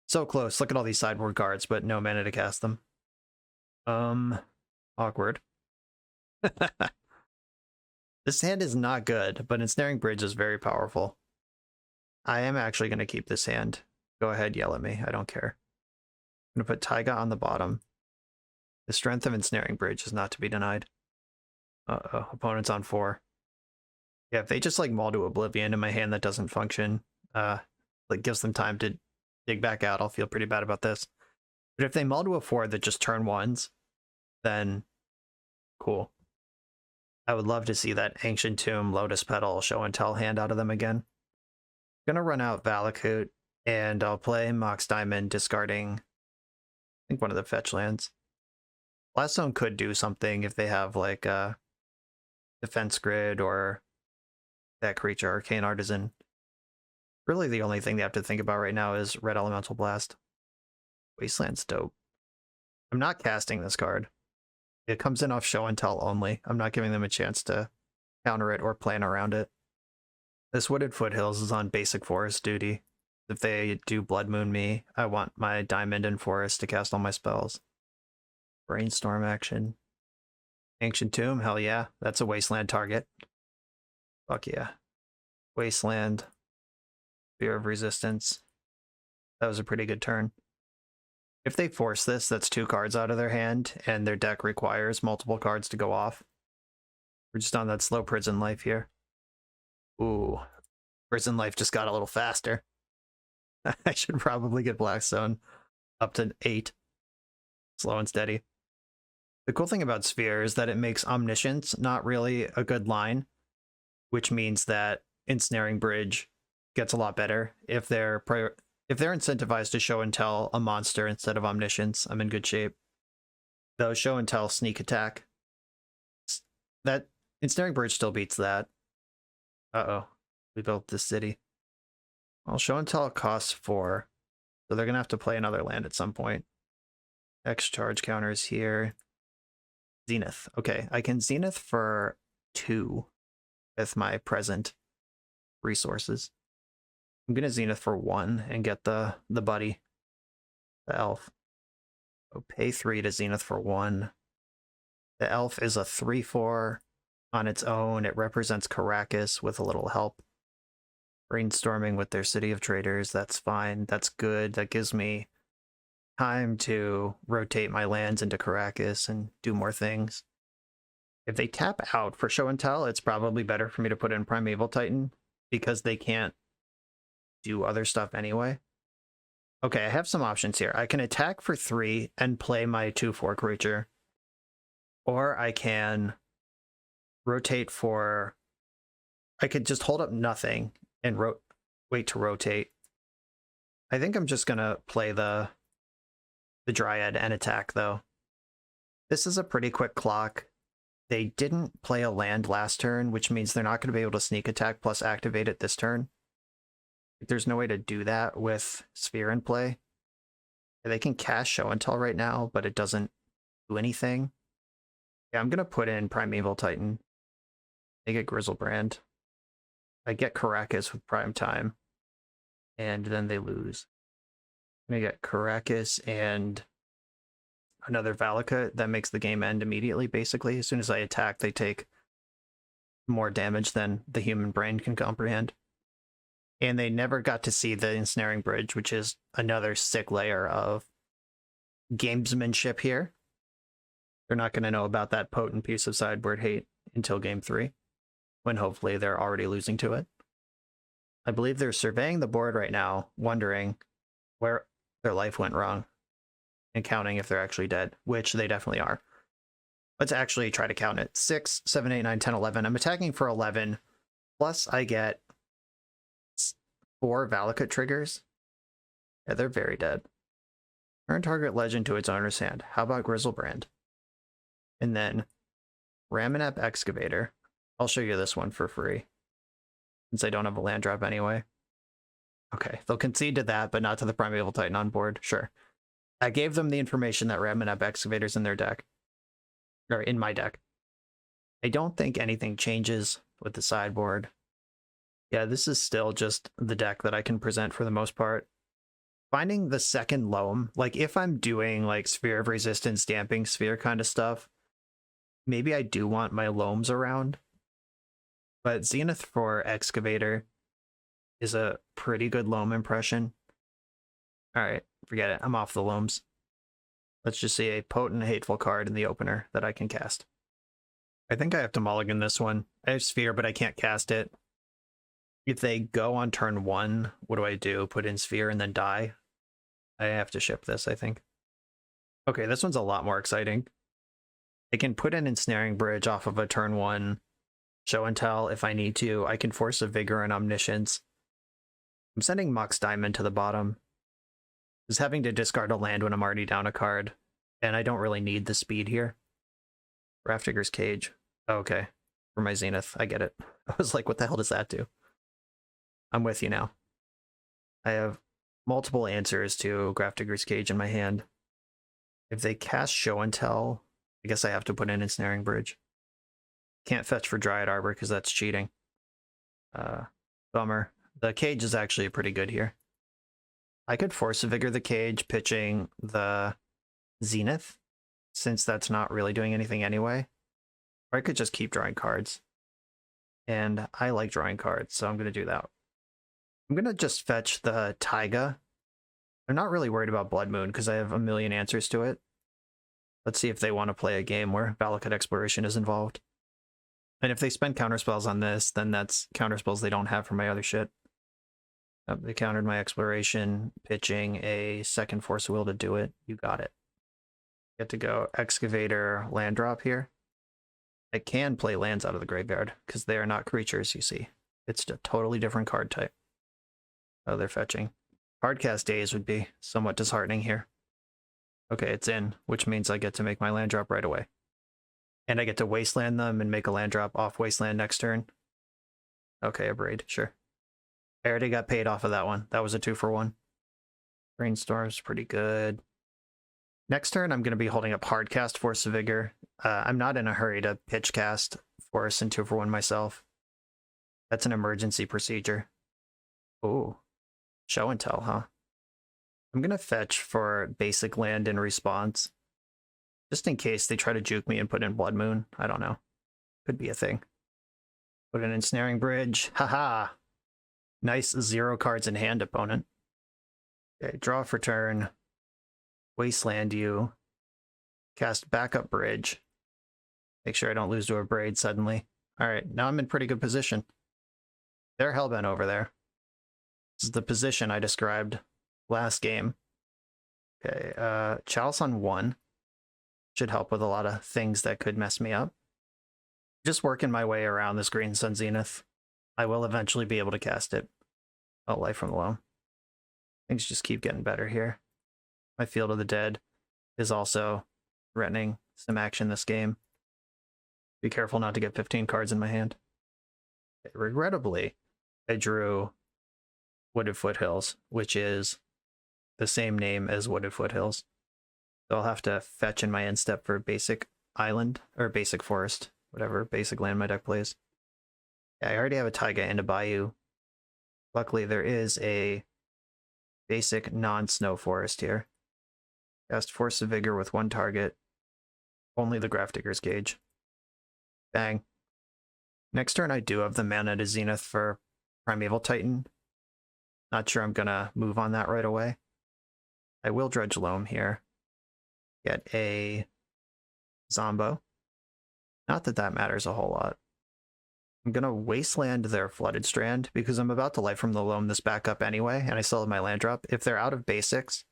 So close. Look at all these sideboard cards, but no mana to cast them. Awkward. This hand is not good, but Ensnaring Bridge is very powerful. I am actually going to keep this hand. Go ahead, yell at me. I don't care. I'm going to put Taiga on the bottom. The strength of Ensnaring Bridge is not to be denied. Uh-oh, opponent's on 4. Yeah, if they just like Maul to Oblivion in my hand that doesn't function, like gives them time to dig back out, I'll feel pretty bad about this. But if they Maul to a 4 that just turn 1s, then cool. I would love to see that Ancient Tomb, Lotus Petal, Show and Tell hand out of them again. I'm gonna run out Valakut, and I'll play Mox Diamond, discarding, I think, one of the fetch lands. Blast Zone could do something if they have like a Defense Grid or that creature, Arcane Artisan. Really the only thing they have to think about right now is Red Elemental Blast. Wasteland's dope. I'm not casting this card. It comes in off Show and Tell only. I'm not giving them a chance to counter it or plan around it. This Wooded Foothills is on basic forest duty. If they do Blood Moon me, I want my Diamond and Forest to cast all my spells. Brainstorm action. Ancient Tomb, hell yeah. That's a Wasteland target. Fuck yeah. Wasteland. Fear of Resistance. That was a pretty good turn. If they force this, that's 2 cards out of their hand, and their deck requires multiple cards to go off. We're just on that slow Prison Life here. Ooh. Prison Life just got a little faster. I should probably get Blackstone up to 8. Slow and steady. The cool thing about Sphere is that it makes Omniscience not really a good line, which means that Ensnaring Bridge gets a lot better. If they're incentivized to show and tell a monster instead of Omniscience, I'm in good shape. Though show and tell sneak attack, that Ensnaring Bridge still beats that. Uh-oh. We built this city. Well, show and tell costs 4, so they're going to have to play another land at some point. X charge counters here. Zenith. Okay, I can Zenith for 2 with my present resources. I'm going to Zenith for 1 and get the buddy, the elf. So pay 3 to Zenith for 1. The elf is a 3/4 on its own. It represents Caracas with a little help. Brainstorming with their City of Traders, that's fine. That's good. That gives me time to rotate my lands into Caracas and do more things. If they tap out for show and tell, it's probably better for me to put in Primeval Titan because they can't do other stuff anyway. Okay, I have some options here. I can attack for 3 and play my 2/4 creature, or I can rotate for... I could just hold up nothing and wait to rotate. I think I'm just gonna play the Dryad and attack, though. This is a pretty quick clock. They didn't play a land last turn, which means they're not going to be able to sneak attack plus activate it this turn. There's no way to do that with Sphere in play. They can cast show and tell right now, but it doesn't do anything. Yeah, I'm going to put in Primeval Titan. They get Grizzlebrand. I get Caracas with Prime Time, and then they lose. I'm going to get Caracas and another Valakut. That makes the game end immediately, basically. As soon as I attack, they take more damage than the human brain can comprehend. And they never got to see the Ensnaring Bridge, which is another sick layer of gamesmanship here. They're not going to know about that potent piece of sideboard hate until game 3, when hopefully they're already losing to it. I believe they're surveying the board right now, wondering where their life went wrong and counting if they're actually dead, which they definitely are. Let's actually try to count it. 6, 7, 8, 9, 10, 11. I'm attacking for 11, plus I get 4 Valakut triggers. Yeah, they're very dead. Turn target legend to its owner's hand. How about Grizzlebrand? And then Raminap Excavator. I'll show you this one for free, since I don't have a land drop anyway. Okay, they'll concede to that, but not to the Primeval Titan on board. Sure. I gave them the information that Raminap Excavator's in their deck. Or in my deck. I don't think anything changes with the sideboard. Yeah, this is still just the deck that I can present for the most part. Finding the second loam, like if I'm doing like Sphere of Resistance, Damping Sphere kind of stuff, maybe I do want my loams around. But Zenith for Excavator is a pretty good loam impression. Alright, forget it. I'm off the loams. Let's just see a potent, hateful card in the opener that I can cast. I think I have to mulligan this one. I have Sphere, but I can't cast it. If they go on turn 1, what do I do? Put in Sphere and then die? I have to ship this, I think. Okay, this one's a lot more exciting. I can put in Ensnaring Bridge off of a turn 1 show and tell if I need to. I can force a Vigor and Omniscience. I'm sending Mox Diamond to the bottom. Just having to discard a land when I'm already down a card, and I don't really need the speed here. Grafdigger's Cage. Oh, okay, for my Zenith, I get it. I was like, what the hell does that do? I'm with you now. I have multiple answers to Grafdigger's Cage in my hand. If they cast Show and Tell, I guess I have to put in Ensnaring Bridge. Can't fetch for Dryad Arbor because that's cheating. Bummer. The Cage is actually pretty good here. I could Force a Vigor the Cage, pitching the Zenith, since that's not really doing anything anyway. Or I could just keep drawing cards. and I like drawing cards, so I'm going to do that. I'm going to just fetch the Taiga. I'm not really worried about Blood Moon because I have a million answers to it. Let's see if they want to play a game where Valakut Exploration is involved. And if they spend counterspells on this, then that's counterspells they don't have for my other shit. They countered my Exploration, pitching a second Force of Will to do it. You got it. Get to go Excavator, land drop here. I can play lands out of the graveyard because they are not creatures, you see. It's a totally different card type. Oh, they're fetching. Hardcast Days would be somewhat disheartening here. Okay, it's in, which means I get to make my land drop right away. And I get to wasteland them and make a land drop off wasteland next turn. Okay, a Braid, sure. I already got paid off of that one. That was a 2-for-1. Brainstorm's pretty good. Next turn, I'm going to be holding up Hardcast Force of Vigor. I'm not in a hurry to pitch cast Force and 2-for-1 myself. That's an emergency procedure. Ooh, show and tell, huh? I'm going to fetch for basic land in response. Just in case they try to juke me and put in Blood Moon. I don't know. Could be a thing. Put an Ensnaring Bridge. Haha! Nice 0 cards in hand, opponent. Okay, draw for turn. Wasteland you. Cast Backup Bridge. Make sure I don't lose to a Braid suddenly. Alright, now I'm in pretty good position. They're hellbent over there. This is the position I described last game. Okay, Chalice on 1. Should help with a lot of things that could mess me up. Just working my way around this Green Sun Zenith. I will eventually be able to cast it. Oh, Life from the Loam. Things just keep getting better here. My Field of the Dead is also threatening some action this game. Be careful not to get 15 cards in my hand. Okay, regrettably, I drew Wooded Foothills, which is the same name as Wooded Foothills. So I'll have to fetch in my end step for basic island, or basic forest, whatever basic land my deck plays. Yeah, I already have a Taiga and a Bayou. Luckily, there is a basic non-snow forest here. Cast Force of Vigor with 1 target. Only the Grafdigger's Cage. Bang. Next turn, I do have the mana to Zenith for Primeval Titan. Not sure I'm gonna move on that right away. I will Dredge Loam here. Get a Zombo. Not that that matters a whole lot. I'm going to wasteland their Flooded Strand because I'm about to Life from the Loam this back up anyway, and I still have my land drop. If they're out of basics,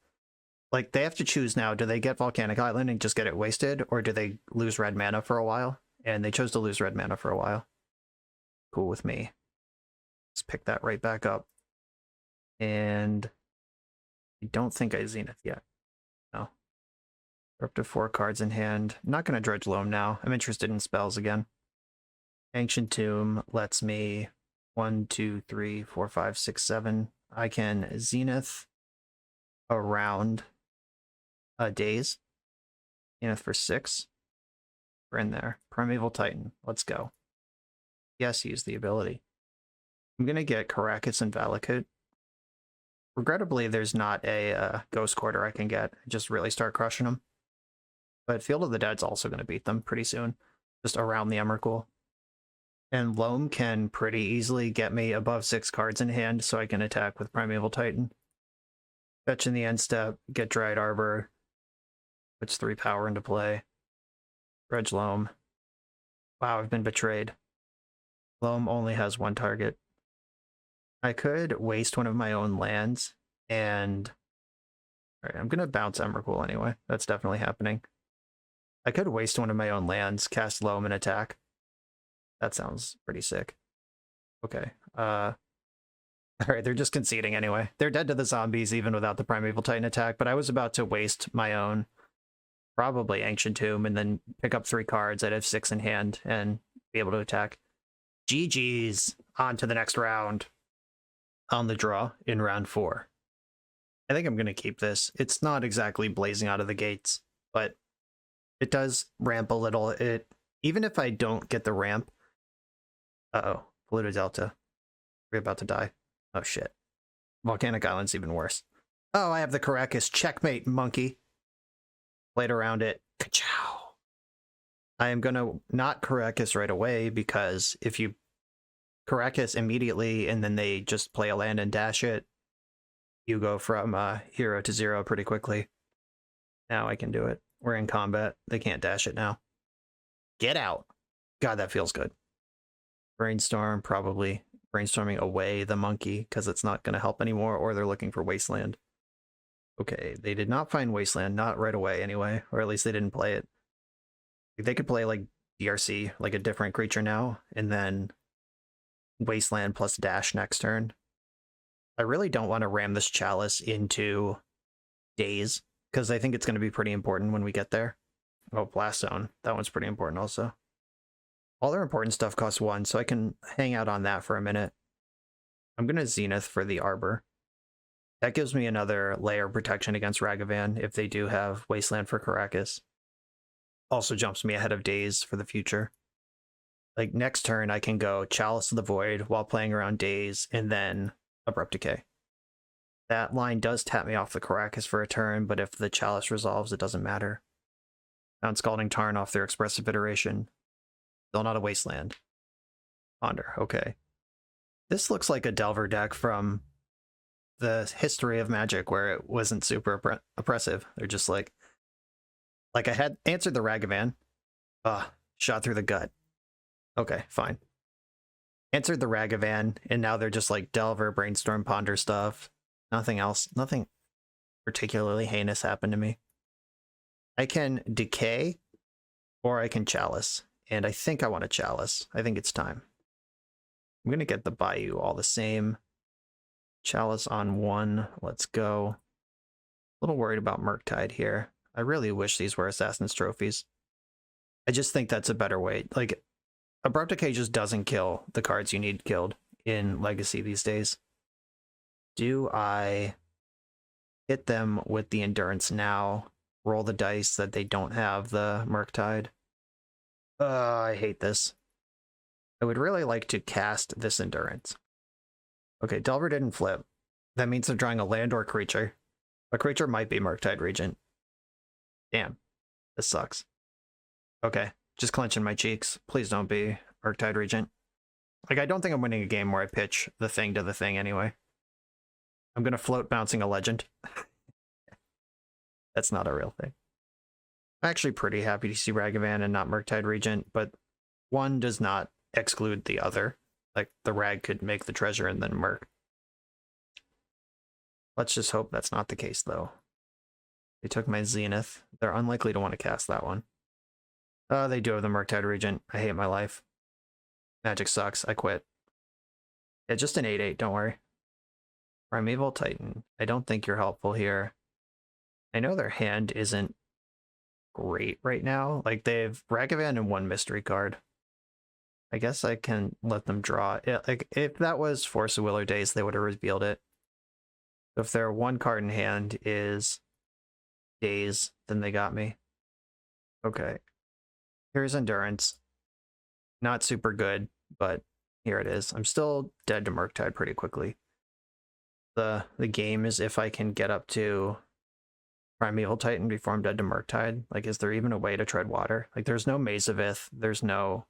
like, they have to choose now. Do they get Volcanic Island and just get it wasted, or do they lose red mana for a while? And they chose to lose red mana for a while. Cool with me. Let's pick that right back up. And I don't think I Zenith yet. No. We're up to 4 cards in hand. I'm not going to Dredge Loam now. I'm interested in spells again. Ancient Tomb lets me 1, 2, 3, 4, 5, 6, 7. I can Zenith around Days. Zenith for 6. We're in there. Primeval Titan. Let's go. Yes, use the ability. I'm going to get Karakas and Valakut. Regrettably, there's not a Ghost Quarter I can get. Just really start crushing them. But Field of the Dead's also going to beat them pretty soon. Just around the Emrakul. And Loam can pretty easily get me above 6 cards in hand, so I can attack with Primeval Titan. Fetch in the end step, get Dryad Arbor. Puts 3 power into play. Dredge Loam. Wow, I've been betrayed. Loam only has 1 target. I could waste one of my own lands, and... Alright, I'm going to bounce Emrakul anyway. That's definitely happening. I could waste one of my own lands, cast Loam, and attack. That sounds pretty sick. Okay. Alright, they're just conceding anyway. They're dead to the zombies even without the Primeval Titan attack, but I was about to waste my own, probably Ancient Tomb, and then pick up 3 cards. I'd have 6 in hand and be able to attack. GG's! On to the next round. On the draw in round 4. I think I'm going to keep this. It's not exactly blazing out of the gates, but it does ramp a little. Even if I don't get the ramp... Uh-oh. Polluted Delta. We're about to die. Oh, shit. Volcanic Island's even worse. Oh, I have the Karakas. Checkmate, monkey. Played around it. Ka-chow. I am going to not Karakas right away, because if you Caracas immediately, and then they just play a land and dash it, you go from hero to 0 pretty quickly. Now I can do it. We're in combat. They can't dash it now. Get out. God, that feels good. Brainstorm, probably brainstorming away the monkey because it's not going to help anymore, or they're looking for Wasteland. Okay, they did not find Wasteland, not right away anyway, or at least they didn't play it. They could play like DRC, like a different creature now, and then Wasteland plus dash next turn. I really don't want to ram this Chalice into Daze, because I think it's going to be pretty important when we get there. Oh, Blast Zone. That one's pretty important also. All their important stuff costs 1, so I can hang out on that for a minute. I'm going to Zenith for the Arbor. That gives me another layer of protection against Ragavan if they do have Wasteland for Caracas. Also jumps me ahead of Daze for the future. Like, next turn, I can go Chalice of the Void while playing around Daze, and then Abrupt Decay. That line does tap me off the Caracas for a turn, but if the Chalice resolves, it doesn't matter. Found Scalding Tarn off their Expressive Iteration. Still not a Wasteland. Ponder, okay. This looks like a Delver deck from the history of Magic where it wasn't super oppressive. They're just like I had answered the Ragavan. Shot through the gut. Okay, fine. Answered the Ragavan, and now they're just like Delver, Brainstorm, Ponder stuff. Nothing else. Nothing particularly heinous happened to me. I can Decay, or I can Chalice. And I think I want a Chalice. I think it's time. I'm going to get the Bayou all the same. Chalice on 1. Let's go. A little worried about Murktide here. I really wish these were Assassin's Trophies. I just think that's a better way. Like, Abrupt Decay just doesn't kill the cards you need killed in Legacy these days. Do I hit them with the Endurance now? Roll the dice that they don't have the Murktide? I hate this. I would really like to cast this Endurance. Okay, Delver didn't flip. That means they're drawing a land or creature. A creature might be Murktide Regent. Damn. This sucks. Okay, just clenching my cheeks. Please don't be Murktide Regent. Like, I don't think I'm winning a game where I pitch the thing to the thing anyway. I'm gonna float bouncing a legend. That's not a real thing. I'm actually pretty happy to see Ragavan and not Murktide Regent, but one does not exclude the other. Like, the Rag could make the treasure and then Murk. Let's just hope that's not the case, though. They took my Zenith. They're unlikely to want to cast that one. They do have the Murktide Regent. I hate my life. Magic sucks. I quit. Yeah, just an 8/8, don't worry. Primeval Titan. I don't think you're helpful here. I know their hand isn't great right now. Like, they have Ragavan and 1 mystery card. I guess I can let them draw. Yeah, like, if that was Force of Will or Daze, they would have revealed it. So if their 1 card in hand is Daze, then they got me. Okay. Here's Endurance. Not super good, but here it is. I'm still dead to Murktide pretty quickly. The game is if I can get up to Primeval Titan before I'm dead to Murktide. Like, is there even a way to tread water? Like, there's no Maze of Ith. There's no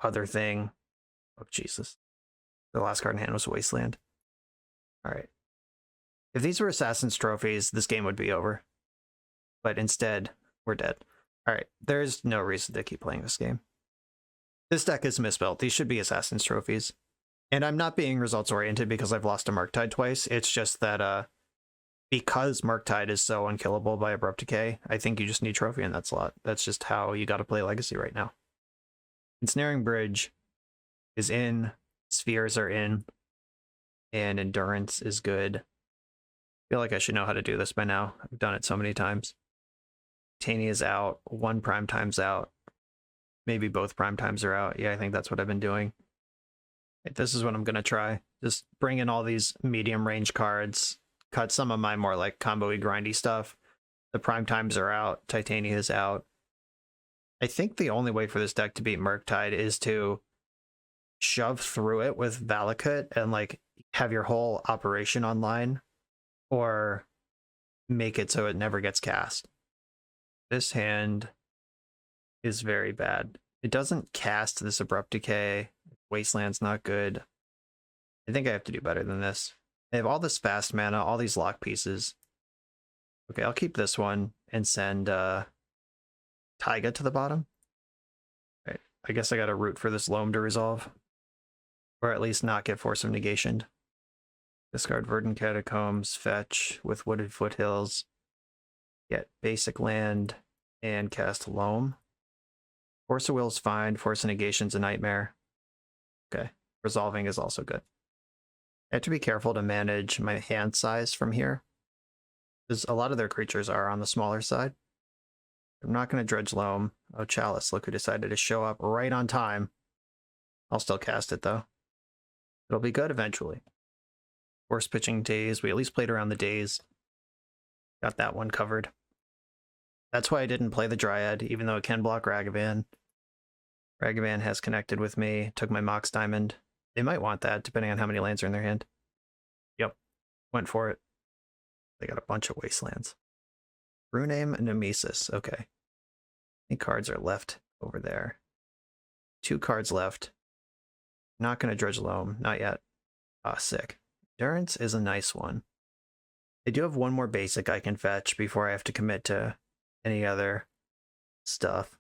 other thing. Oh, Jesus. The last card in hand was Wasteland. All right. If these were Assassin's Trophies, this game would be over. But instead, we're dead. All right. There's no reason to keep playing this game. This deck is misbuilt. These should be Assassin's Trophies. And I'm not being results-oriented because I've lost to Murktide twice. It's just that because Murktide is so unkillable by Abrupt Decay, I think you just need Trophy in that slot. That's just how you got to play Legacy right now. Ensnaring Bridge is in. Spheres are in. And Endurance is good. I feel like I should know how to do this by now. I've done it so many times. Titania is out. 1 prime time's out. Maybe both prime times are out. Yeah, I think that's what I've been doing. This is what I'm going to try. Just bring in all these medium range cards. Cut some of my more like combo-y grindy stuff. The prime times are out. Titania is out. I think the only way for this deck to beat Murktide is to shove through it with Valakut and like have your whole operation online, or make it so it never gets cast. This hand is very bad. It doesn't cast this Abrupt Decay. Wasteland's not good. I think I have to do better than this. I have all this fast mana, all these lock pieces. Okay, I'll keep this one and send Taiga to the bottom. All right, I guess I gotta root for this Loam to resolve. Or at least not get Force of Negation. Discard Verdant Catacombs, fetch with Wooded Foothills. Get basic land and cast Loam. Force of Will's fine, Force of Negation's a nightmare. Okay, resolving is also good. I have to be careful to manage my hand size from here, because a lot of their creatures are on the smaller side. I'm not going to dredge Loam. Oh, Chalice, look who decided to show up right on time. I'll still cast it, though. It'll be good eventually. Force pitching days. We at least played around the days. Got that one covered. That's why I didn't play the Dryad, even though it can block Ragavan. Ragavan has connected with me, took my Mox Diamond. They might want that, depending on how many lands are in their hand. Yep, went for it. They got a bunch of Wastelands. Runame and Nemesis, okay. How many cards are left over there? 2 cards left. Not going to dredge Loam, not yet. Ah, sick. Endurance is a nice one. They do have one more basic I can fetch before I have to commit to any other stuff.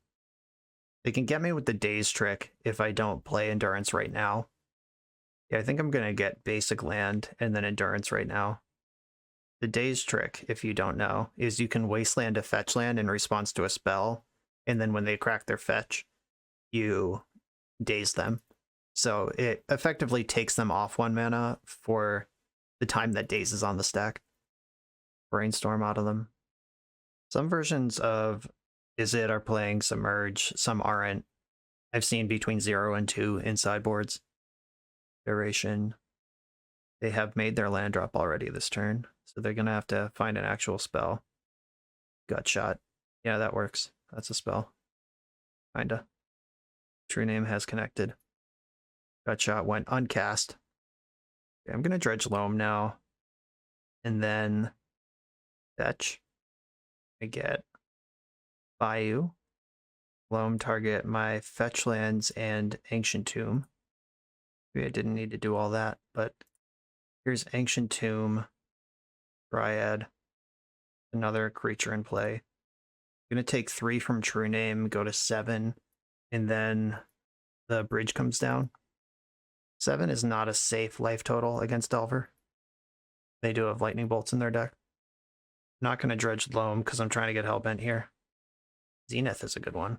They can get me with the Daze trick if I don't play Endurance right now. Yeah, I think I'm going to get basic land and then Endurance right now. The Daze trick, if you don't know, is you can Wasteland a fetch land in response to a spell, and then when they crack their fetch, you daze them. So it effectively takes them off 1 mana for the time that Daze is on the stack. Brainstorm out of them. Some versions of Izzet are playing Submerge, some aren't. I've seen between 0 and 2 in sideboards. Iteration. They have made their land drop already this turn, so they're going to have to find an actual spell. Gut Shot. Yeah, that works. That's a spell. Kinda. True Name has connected. Gut Shot went uncast. Okay, I'm going to dredge Loam now. And then fetch. I get Bayou. Loam target my fetch lands and Ancient Tomb. Maybe I didn't need to do all that, but here's Ancient Tomb, Dryad, another creature in play. I'm going to take 3 from True Name, go to 7, and then the bridge comes down. 7 is not a safe life total against Delver. They do have Lightning Bolts in their deck. I'm not going to dredge Loam because I'm trying to get Hellbent here. Zenith is a good one.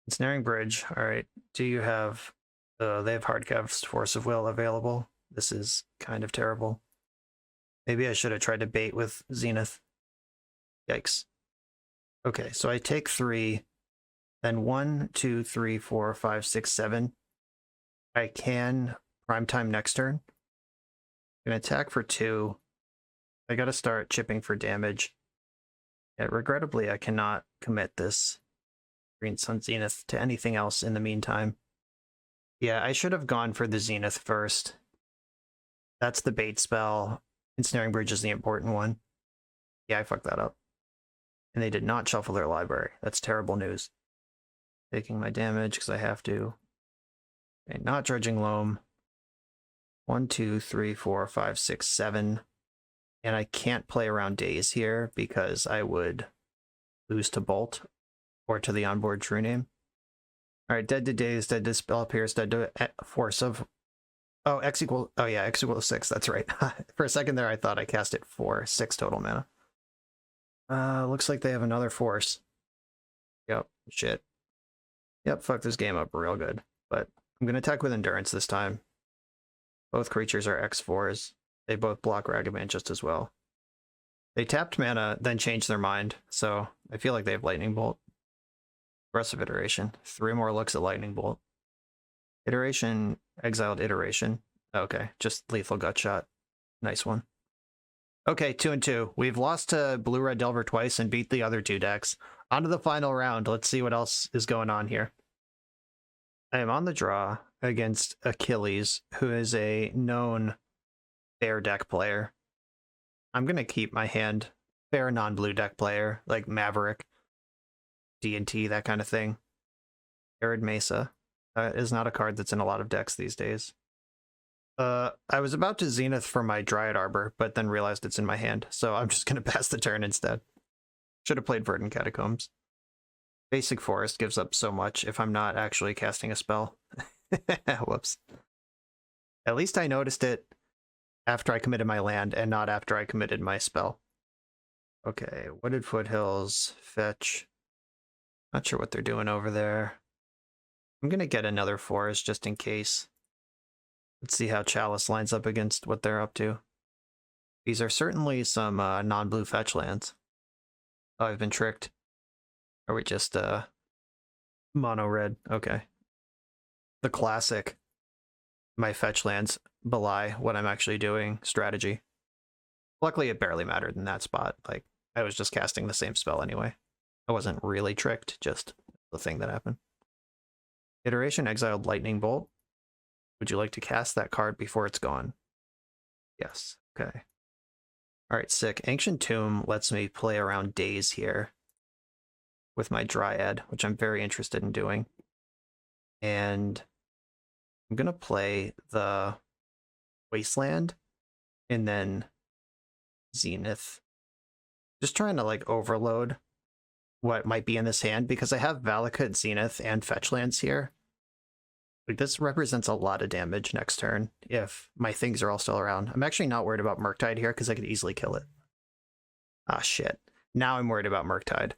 Ensnaring Bridge. All right. Do you have... they have Hardcast Force of Will available. This is kind of terrible. Maybe I should have tried to bait with Zenith. Yikes. Okay, so I take 3, then 1, 2, 3, 4, 5, 6, 7. I can Primetime next turn. I'm going to attack for 2. I got to start chipping for damage. Yeah, regrettably, I cannot commit this Green Sun Zenith to anything else in the meantime. Yeah, I should have gone for the Zenith first. That's the bait spell. Ensnaring Bridge is the important one. Yeah, I fucked that up. And they did not shuffle their library. That's terrible news. Taking my damage because I have to. Okay, not dredging Loam. 1, 2, 3, 4, 5, 6, 7. And I can't play around Daze here because I would lose to Bolt or to the onboard True Name. Alright, dead to Daze, dead to Spell Pierce, dead to Force of... Oh, X equal... Oh yeah, X equals 6, that's right. For a second there, I thought I cast it for 6 total mana. Looks like they have another Force. Yep, shit. Yep, fuck this game up real good. But I'm going to attack with Endurance this time. Both creatures are X4s. They both block Ragavan just as well. They tapped mana, then changed their mind, so I feel like they have Lightning Bolt. Rest of Iteration. 3 more looks at Lightning Bolt. Iteration, exiled Iteration. Okay, just lethal Gut Shot. Nice one. Okay, 2 and 2. We've lost to Blue-Red Delver twice and beat the other 2 decks. On to the final round. Let's see what else is going on here. I am on the draw against Achilles, who is a known fair deck player. I'm going to keep my hand. Fair non-blue deck player, like Maverick, D&T, that kind of thing. Arid Mesa. Is not a card that's in a lot of decks these days. I was about to Zenith for my Dryad Arbor, but then realized it's in my hand, so I'm just going to pass the turn instead. Should have played Verdant Catacombs. Basic Forest gives up so much if I'm not actually casting a spell. Whoops. At least I noticed it after I committed my land and not after I committed my spell. Okay, Wooded Foothills, fetch. Not sure what they're doing over there. I'm going to get another forest just in case. Let's see how Chalice lines up against what they're up to. These are certainly some non-blue fetch lands. Oh, I've been tricked. Are we just mono red? Okay. The classic my fetch lands belie what I'm actually doing strategy. Luckily it barely mattered in that spot. Like, I was just casting the same spell anyway. I wasn't really tricked, just the thing that happened. Iteration exiled Lightning Bolt. Would you like to cast that card before it's gone? Yes. Okay. Alright, sick. Ancient Tomb lets me play around days here with my Dryad, which I'm very interested in doing. And I'm going to play the Wasteland and then Zenith. Just trying to like overload what might be in this hand because I have Valakut, Zenith, and fetchlands here. Like, this represents a lot of damage next turn if my things are all still around. I'm actually not worried about Murktide here because I could easily kill it. Ah, shit. Now I'm worried about Murktide.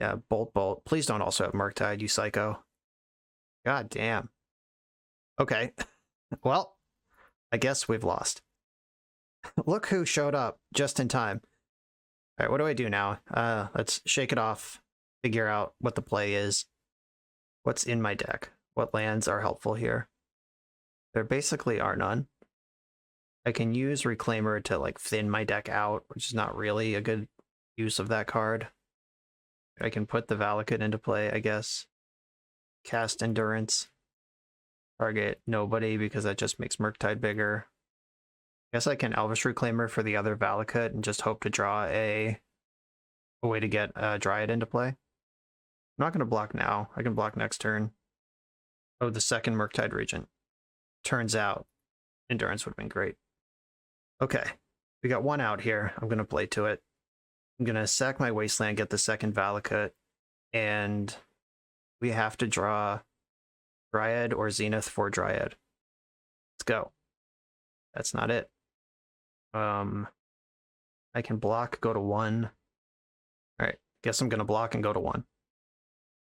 Yeah, Bolt. Please don't also have Murktide, you psycho. God damn. Okay. Well, I guess we've lost. Look who showed up just in time. All right, what do I do now? Let's shake it off, figure out what the play is. What's in my deck? What lands are helpful here? There basically are none. I can use Reclaimer to like thin my deck out, which is not really a good use of that card. I can put the Valakut into play, I guess. Cast Endurance. Target nobody because that just makes Murktide bigger. I guess I can Elvish Reclaimer for the other Valakut and just hope to draw a way to get Dryad into play. I'm not going to block now. I can block next turn. Oh, the second Murktide Regent. Turns out, Endurance would have been great. Okay, we got one out here. I'm going to play to it. I'm going to sack my Wasteland, get the second Valakut, and we have to draw Dryad or Zenith for Dryad. Let's go. That's not it. I can block, go to 1. Alright, guess I'm going to block and go to 1.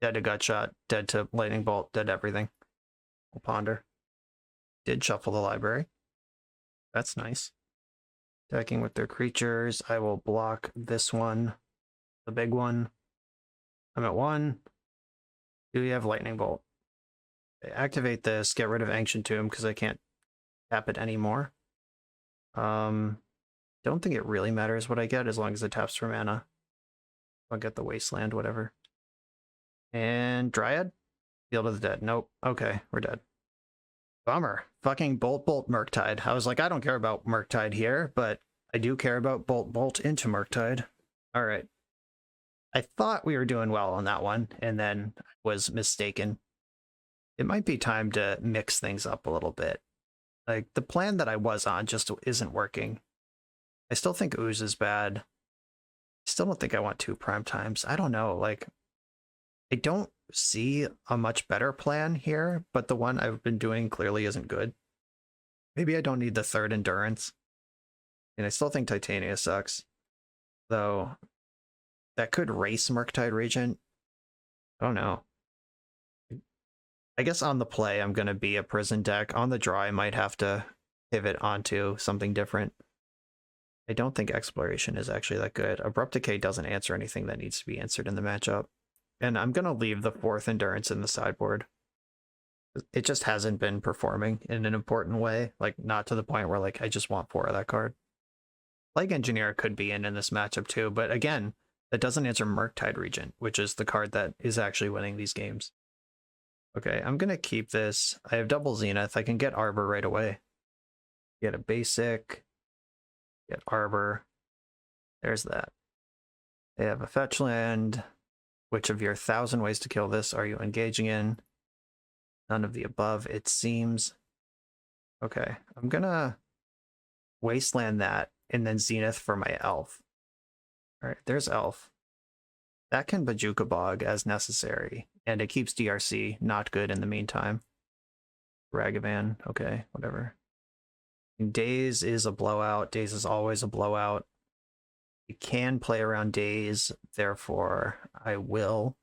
Dead to Gutshot, dead to Lightning Bolt, dead to everything. We'll ponder. Did shuffle the library. That's nice. Attacking with their creatures. I will block this one, the big one. I'm at 1. Do we have Lightning Bolt? Okay, activate this, get rid of Ancient Tomb because I can't tap it anymore. Don't think it really matters what I get as long as it taps for mana. I'll get the Wasteland, whatever. And Dryad? Field of the Dead. Nope. Okay, we're dead. Bummer. Fucking Bolt Murktide. I was like, I don't care about Murktide here, but I do care about Bolt into Murktide. Alright. I thought we were doing well on that one, and then I was mistaken. It might be time to mix things up a little bit. Like, the plan that I was on just isn't working. I still think Ooze is bad. I still don't think I want 2 prime times. I don't know, like, I don't see a much better plan here, but the one I've been doing clearly isn't good. Maybe I don't need the 3rd Endurance. And I still think Titania sucks. Though, that could race Murktide Regent. I don't know. I guess on the play, I'm going to be a prison deck. On the draw, I might have to pivot onto something different. I don't think Exploration is actually that good. Abrupt Decay doesn't answer anything that needs to be answered in the matchup. And I'm going to leave the 4th Endurance in the sideboard. It just hasn't been performing in an important way. Like, not to the point where, like, I just want 4 of that card. Plague Engineer could be in this matchup too, but again, that doesn't answer Murktide Regent, which is the card that is actually winning these games. Okay, I'm going to keep this. I have double Zenith. I can get Arbor right away. Get a basic. Get Arbor. There's that. They have a fetch land. Which of your 1,000 ways to kill this are you engaging in? None of the above, it seems. Okay, I'm gonna Wasteland that, and then Zenith for my Elf. Alright, there's Elf. That can Bajuka Bog as necessary, and it keeps DRC not good in the meantime. Ragavan, okay, whatever. Daze is a blowout. Daze is always a blowout. You can play around Daze, therefore I will.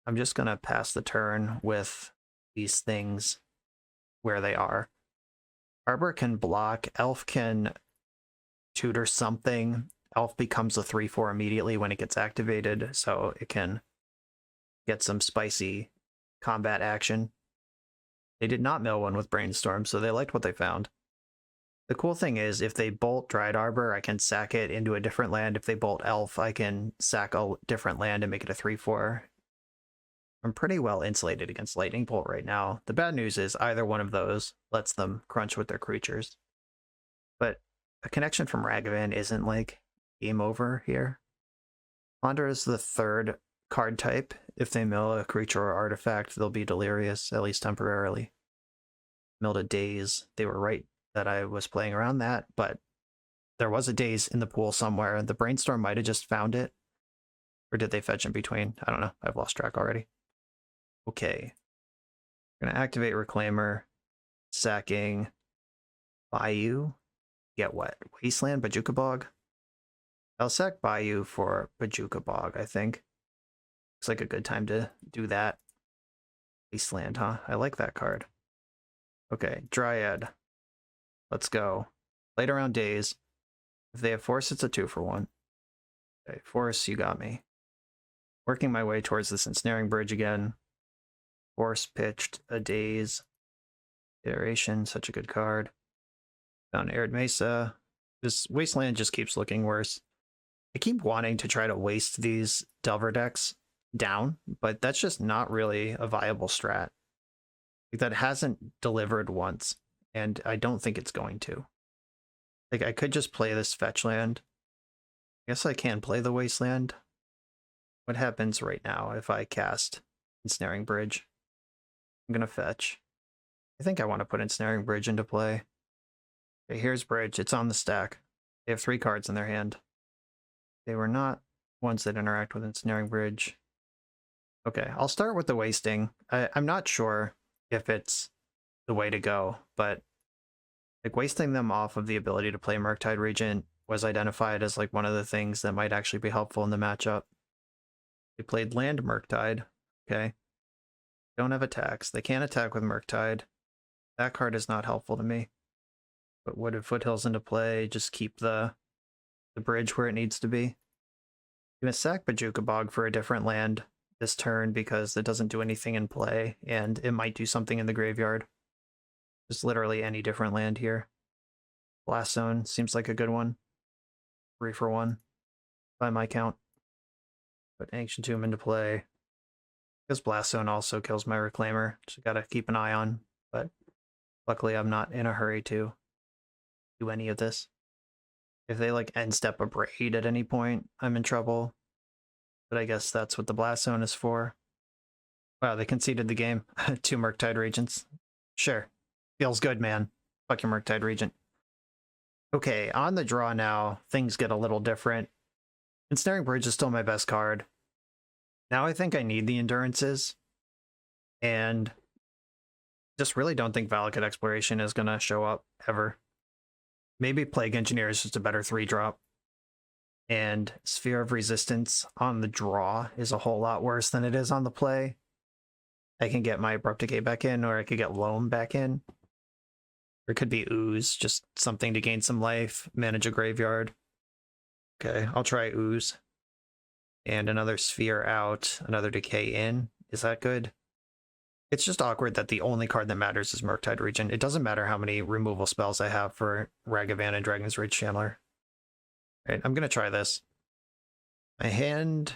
I'm just gonna pass the turn with these things where they are. Arbor can block, Elf can tutor something. Elf becomes a 3/4 immediately when it gets activated, so it can get some spicy combat action. They did not mill one with Brainstorm, so they liked what they found. The cool thing is, if they bolt Dryad Arbor, I can sack it into a different land. If they bolt Elf, I can sack a different land and make it a 3/4. I'm pretty well insulated against Lightning Bolt right now. The bad news is either one of those lets them crunch with their creatures. But a connection from Ragavan isn't like game over here. Ponder is the third card type. If they mill a creature or artifact, they'll be delirious, at least temporarily. Milled a Daze. They were right that I was playing around that, but there was a Daze in the pool somewhere. The Brainstorm might have just found it. Or did they fetch in between? I don't know. I've lost track already. Okay. We're going to activate Reclaimer. Sacking Bayou. Get what? Wasteland? Bajuka Bog? I'll sack Bayou for Bajuka Bog, I think. Looks like a good time to do that. Wasteland, huh? I like that card. Okay, Dryad. Let's go. Late around Days. If they have Force, it's a 2-for-1. Okay, Force, you got me. Working my way towards this Ensnaring Bridge again. Force pitched a Daze. Iteration, such a good card. Found Arid Mesa. This Wasteland just keeps looking worse. I keep wanting to try to waste these Delver decks down, but that's just not really a viable strat. Like, that hasn't delivered once, and I don't think it's going to. Like, I could just play this fetch land. I guess I can play the Wasteland. What happens right now if I cast Ensnaring Bridge? I'm gonna fetch. I think I want to put Ensnaring Bridge into play. Okay, here's Bridge. It's on the stack. They have 3 cards in their hand. They were not ones that interact with Ensnaring Bridge. Okay, I'll start with the wasting. I'm not sure if it's the way to go, but like wasting them off of the ability to play Murktide Regent was identified as like one of the things that might actually be helpful in the matchup. They played land Murktide. Okay. Don't have attacks. They can't attack with Murktide. That card is not helpful to me. Put Wooded Foothills into play. Just keep the bridge where it needs to be. I'm gonna sack Bajuka Bog for a different land this turn because it doesn't do anything in play, and it might do something in the graveyard. Just literally any different land here. Blast Zone seems like a good one. 3-for-1 by my count. Put Ancient Tomb into play. Because Blast Zone also kills my Reclaimer, so gotta keep an eye on, but luckily I'm not in a hurry to do any of this. If they like end step a Braid at any point, I'm in trouble. But I guess that's what the Blast Zone is for. Wow, they conceded the game. 2 Murktide Regents. Sure. Feels good, man. Fuck your Murktide Regent. Okay, on the draw now, things get a little different. Ensnaring Bridge is still my best card. Now I think I need the Endurances. And just really don't think Valakut Exploration is going to show up ever. Maybe Plague Engineer is just a better 3-drop. And Sphere of Resistance on the draw is a whole lot worse than it is on the play. I can get my Abrupt Decay back in, or I could get Loam back in. Or it could be Ooze, just something to gain some life, manage a graveyard. Okay, I'll try Ooze. And another Sphere out, another Decay in. Is that good? It's just awkward that the only card that matters is Murktide Regent. It doesn't matter how many removal spells I have for Ragavan and Dragon's Rage Chandler. Right, I'm gonna try this. My hand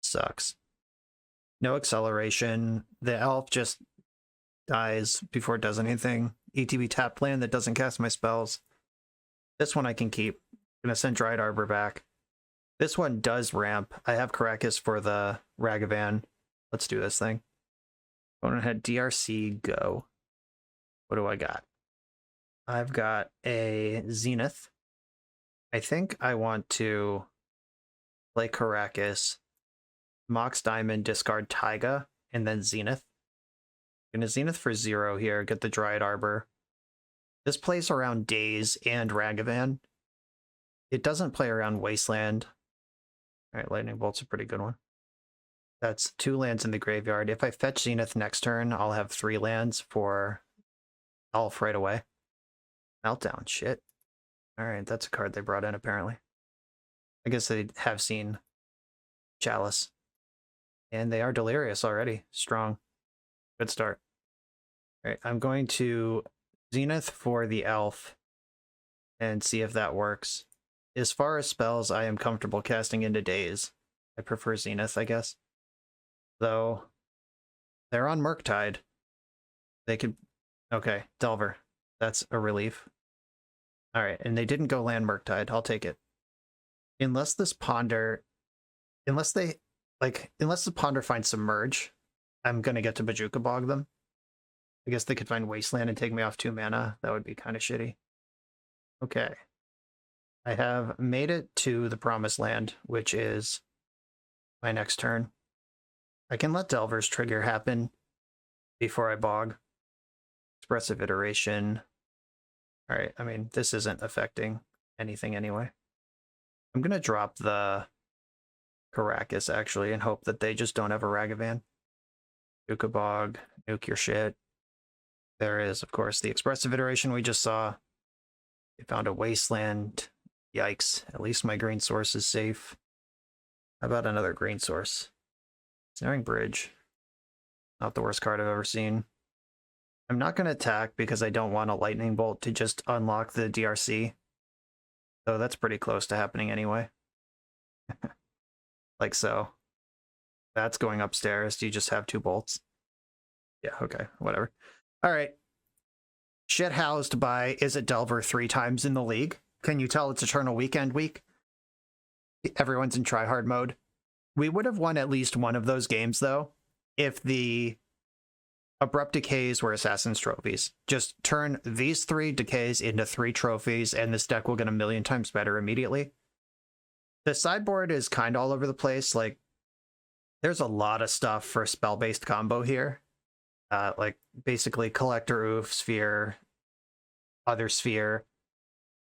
sucks. No acceleration. The elf just dies before it does anything. ETB tap land that doesn't cast my spells. This one I can keep. I'm gonna send Dryad Arbor back. This one does ramp. I have Karakas for the Ragavan. Let's do this thing. Opponent had DRC go. What do I got? I've got a Zenith. I think I want to play Caracas, Mox Diamond, discard Taiga, and then Zenith. Gonna Zenith for 0 here, get the Dryad Arbor. This plays around Daze and Ragavan. It doesn't play around Wasteland. Alright, Lightning Bolt's a pretty good one. That's 2 lands in the graveyard. If I fetch Zenith next turn, I'll have 3 lands for Elf right away. Meltdown, shit. Alright, that's a card they brought in apparently. I guess they have seen Chalice. And they are delirious already. Strong. Good start. Alright, I'm going to Zenith for the Elf and see if that works. As far as spells, I am comfortable casting into Daze. I prefer Zenith, I guess. Though, they're on Murktide. They could... Okay, Delver. That's a relief. Alright, and they didn't go land Murktide. I'll take it. Unless this Ponder... Unless the Ponder finds Submerge, I'm gonna get to Bajuka Bog them. I guess they could find Wasteland and take me off 2 mana. That would be kind of shitty. Okay. I have made it to the Promised Land, which is my next turn. I can let Delver's trigger happen before I bog. Expressive Iteration. Alright, I mean, this isn't affecting anything anyway. I'm gonna drop the Caracas, actually, and hope that they just don't have a Ragavan. Bajuka Bog, nuke your shit. There is, of course, the Expressive Iteration we just saw. They found a Wasteland. Yikes. At least my green source is safe. How about another green source? Snaring Bridge. Not the worst card I've ever seen. I'm not going to attack because I don't want a Lightning Bolt to just unlock the DRC. So that's pretty close to happening anyway. Like so. That's going upstairs. Do you just have 2 bolts? Yeah, okay, whatever. Alright. Shit housed by Is It Delver 3 times in the league. Can you tell it's Eternal Weekend week? Everyone's in tryhard mode. We would have won at least one of those games, though, if the Abrupt Decays were Assassin's Trophies. Just turn these 3 Decays into 3 trophies, and this deck will get a million times better immediately. The sideboard is kind of all over the place. Like, there's a lot of stuff for a spell-based combo here. Like, basically Collector Oof, Sphere, Other Sphere.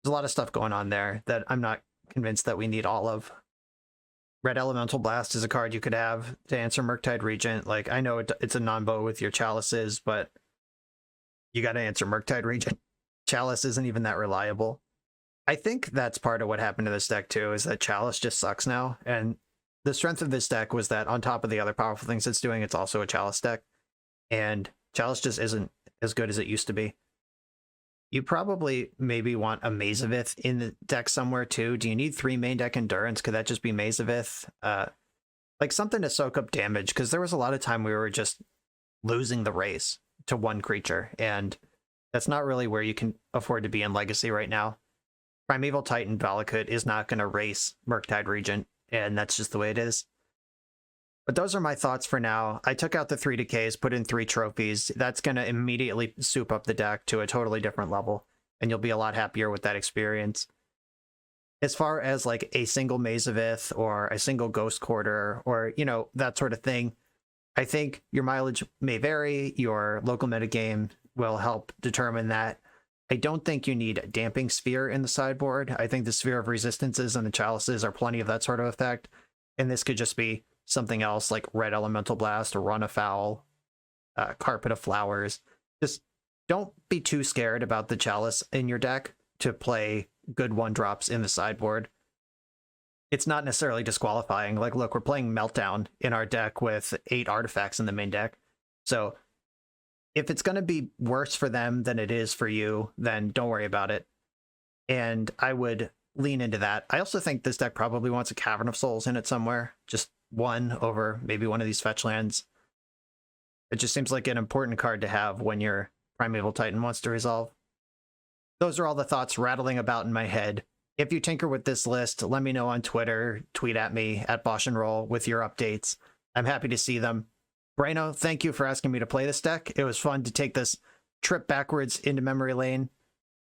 There's a lot of stuff going on there that I'm not convinced that we need all of. Red Elemental Blast is a card you could have to answer Murktide Regent. Like, I know it's a non-bow with your Chalices, but you got to answer Murktide Regent. Chalice isn't even that reliable. I think that's part of what happened to this deck, too, is that Chalice just sucks now. And the strength of this deck was that on top of the other powerful things it's doing, it's also a Chalice deck. And Chalice just isn't as good as it used to be. You probably maybe want a Mazavith in the deck somewhere too. Do you need 3 main deck Endurance? Could that just be Mazavith? Like something to soak up damage, because there was a lot of time we were just losing the race to one creature, and that's not really where you can afford to be in Legacy right now. Primeval Titan Valakut is not going to race Murktide Regent, and that's just the way it is. But those are my thoughts for now. I took out the 3 Decays, put in 3 trophies. That's going to immediately soup up the deck to a totally different level, and you'll be a lot happier with that experience. As far as like a single Mazavith or a single Ghost Quarter or, you know, that sort of thing, I think your mileage may vary. Your local metagame will help determine that. I don't think you need a Damping Sphere in the sideboard. I think the Sphere of Resistances and the Chalices are plenty of that sort of effect, and this could just be something else like Red Elemental Blast or Run Afoul, Carpet of Flowers. Just don't be too scared about the Chalice in your deck to play good 1-drops in the sideboard. It's not necessarily disqualifying. Like, look, we're playing Meltdown in our deck with 8 artifacts in the main deck. So if it's going to be worse for them than it is for you, then don't worry about it. And I would lean into that. I also think this deck probably wants a Cavern of Souls in it somewhere. Just one over maybe one of these fetch lands. It just seems like an important card to have when your Primeval Titan wants to resolve. Those are all the thoughts rattling about in my head. If you tinker with this list, let me know on Twitter, tweet at me at BoshNRoll with your updates. I'm happy to see them. Brano, thank you for asking me to play this deck. It was fun to take this trip backwards into memory lane.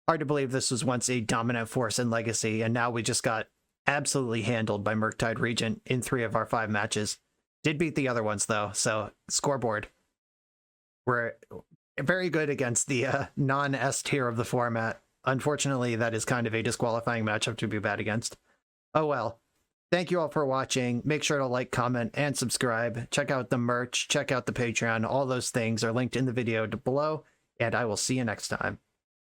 Hard to believe this was once a dominant force in Legacy, and now we just got absolutely handled by Murktide Regent in 3 of our 5 matches. Did beat the other ones, though, so scoreboard. We're very good against the non-S tier of the format. Unfortunately, that is kind of a disqualifying matchup to be bad against. Oh well. Thank you all for watching. Make sure to like, comment, and subscribe. Check out the merch, check out the Patreon. All those things are linked in the video below, and I will see you next time.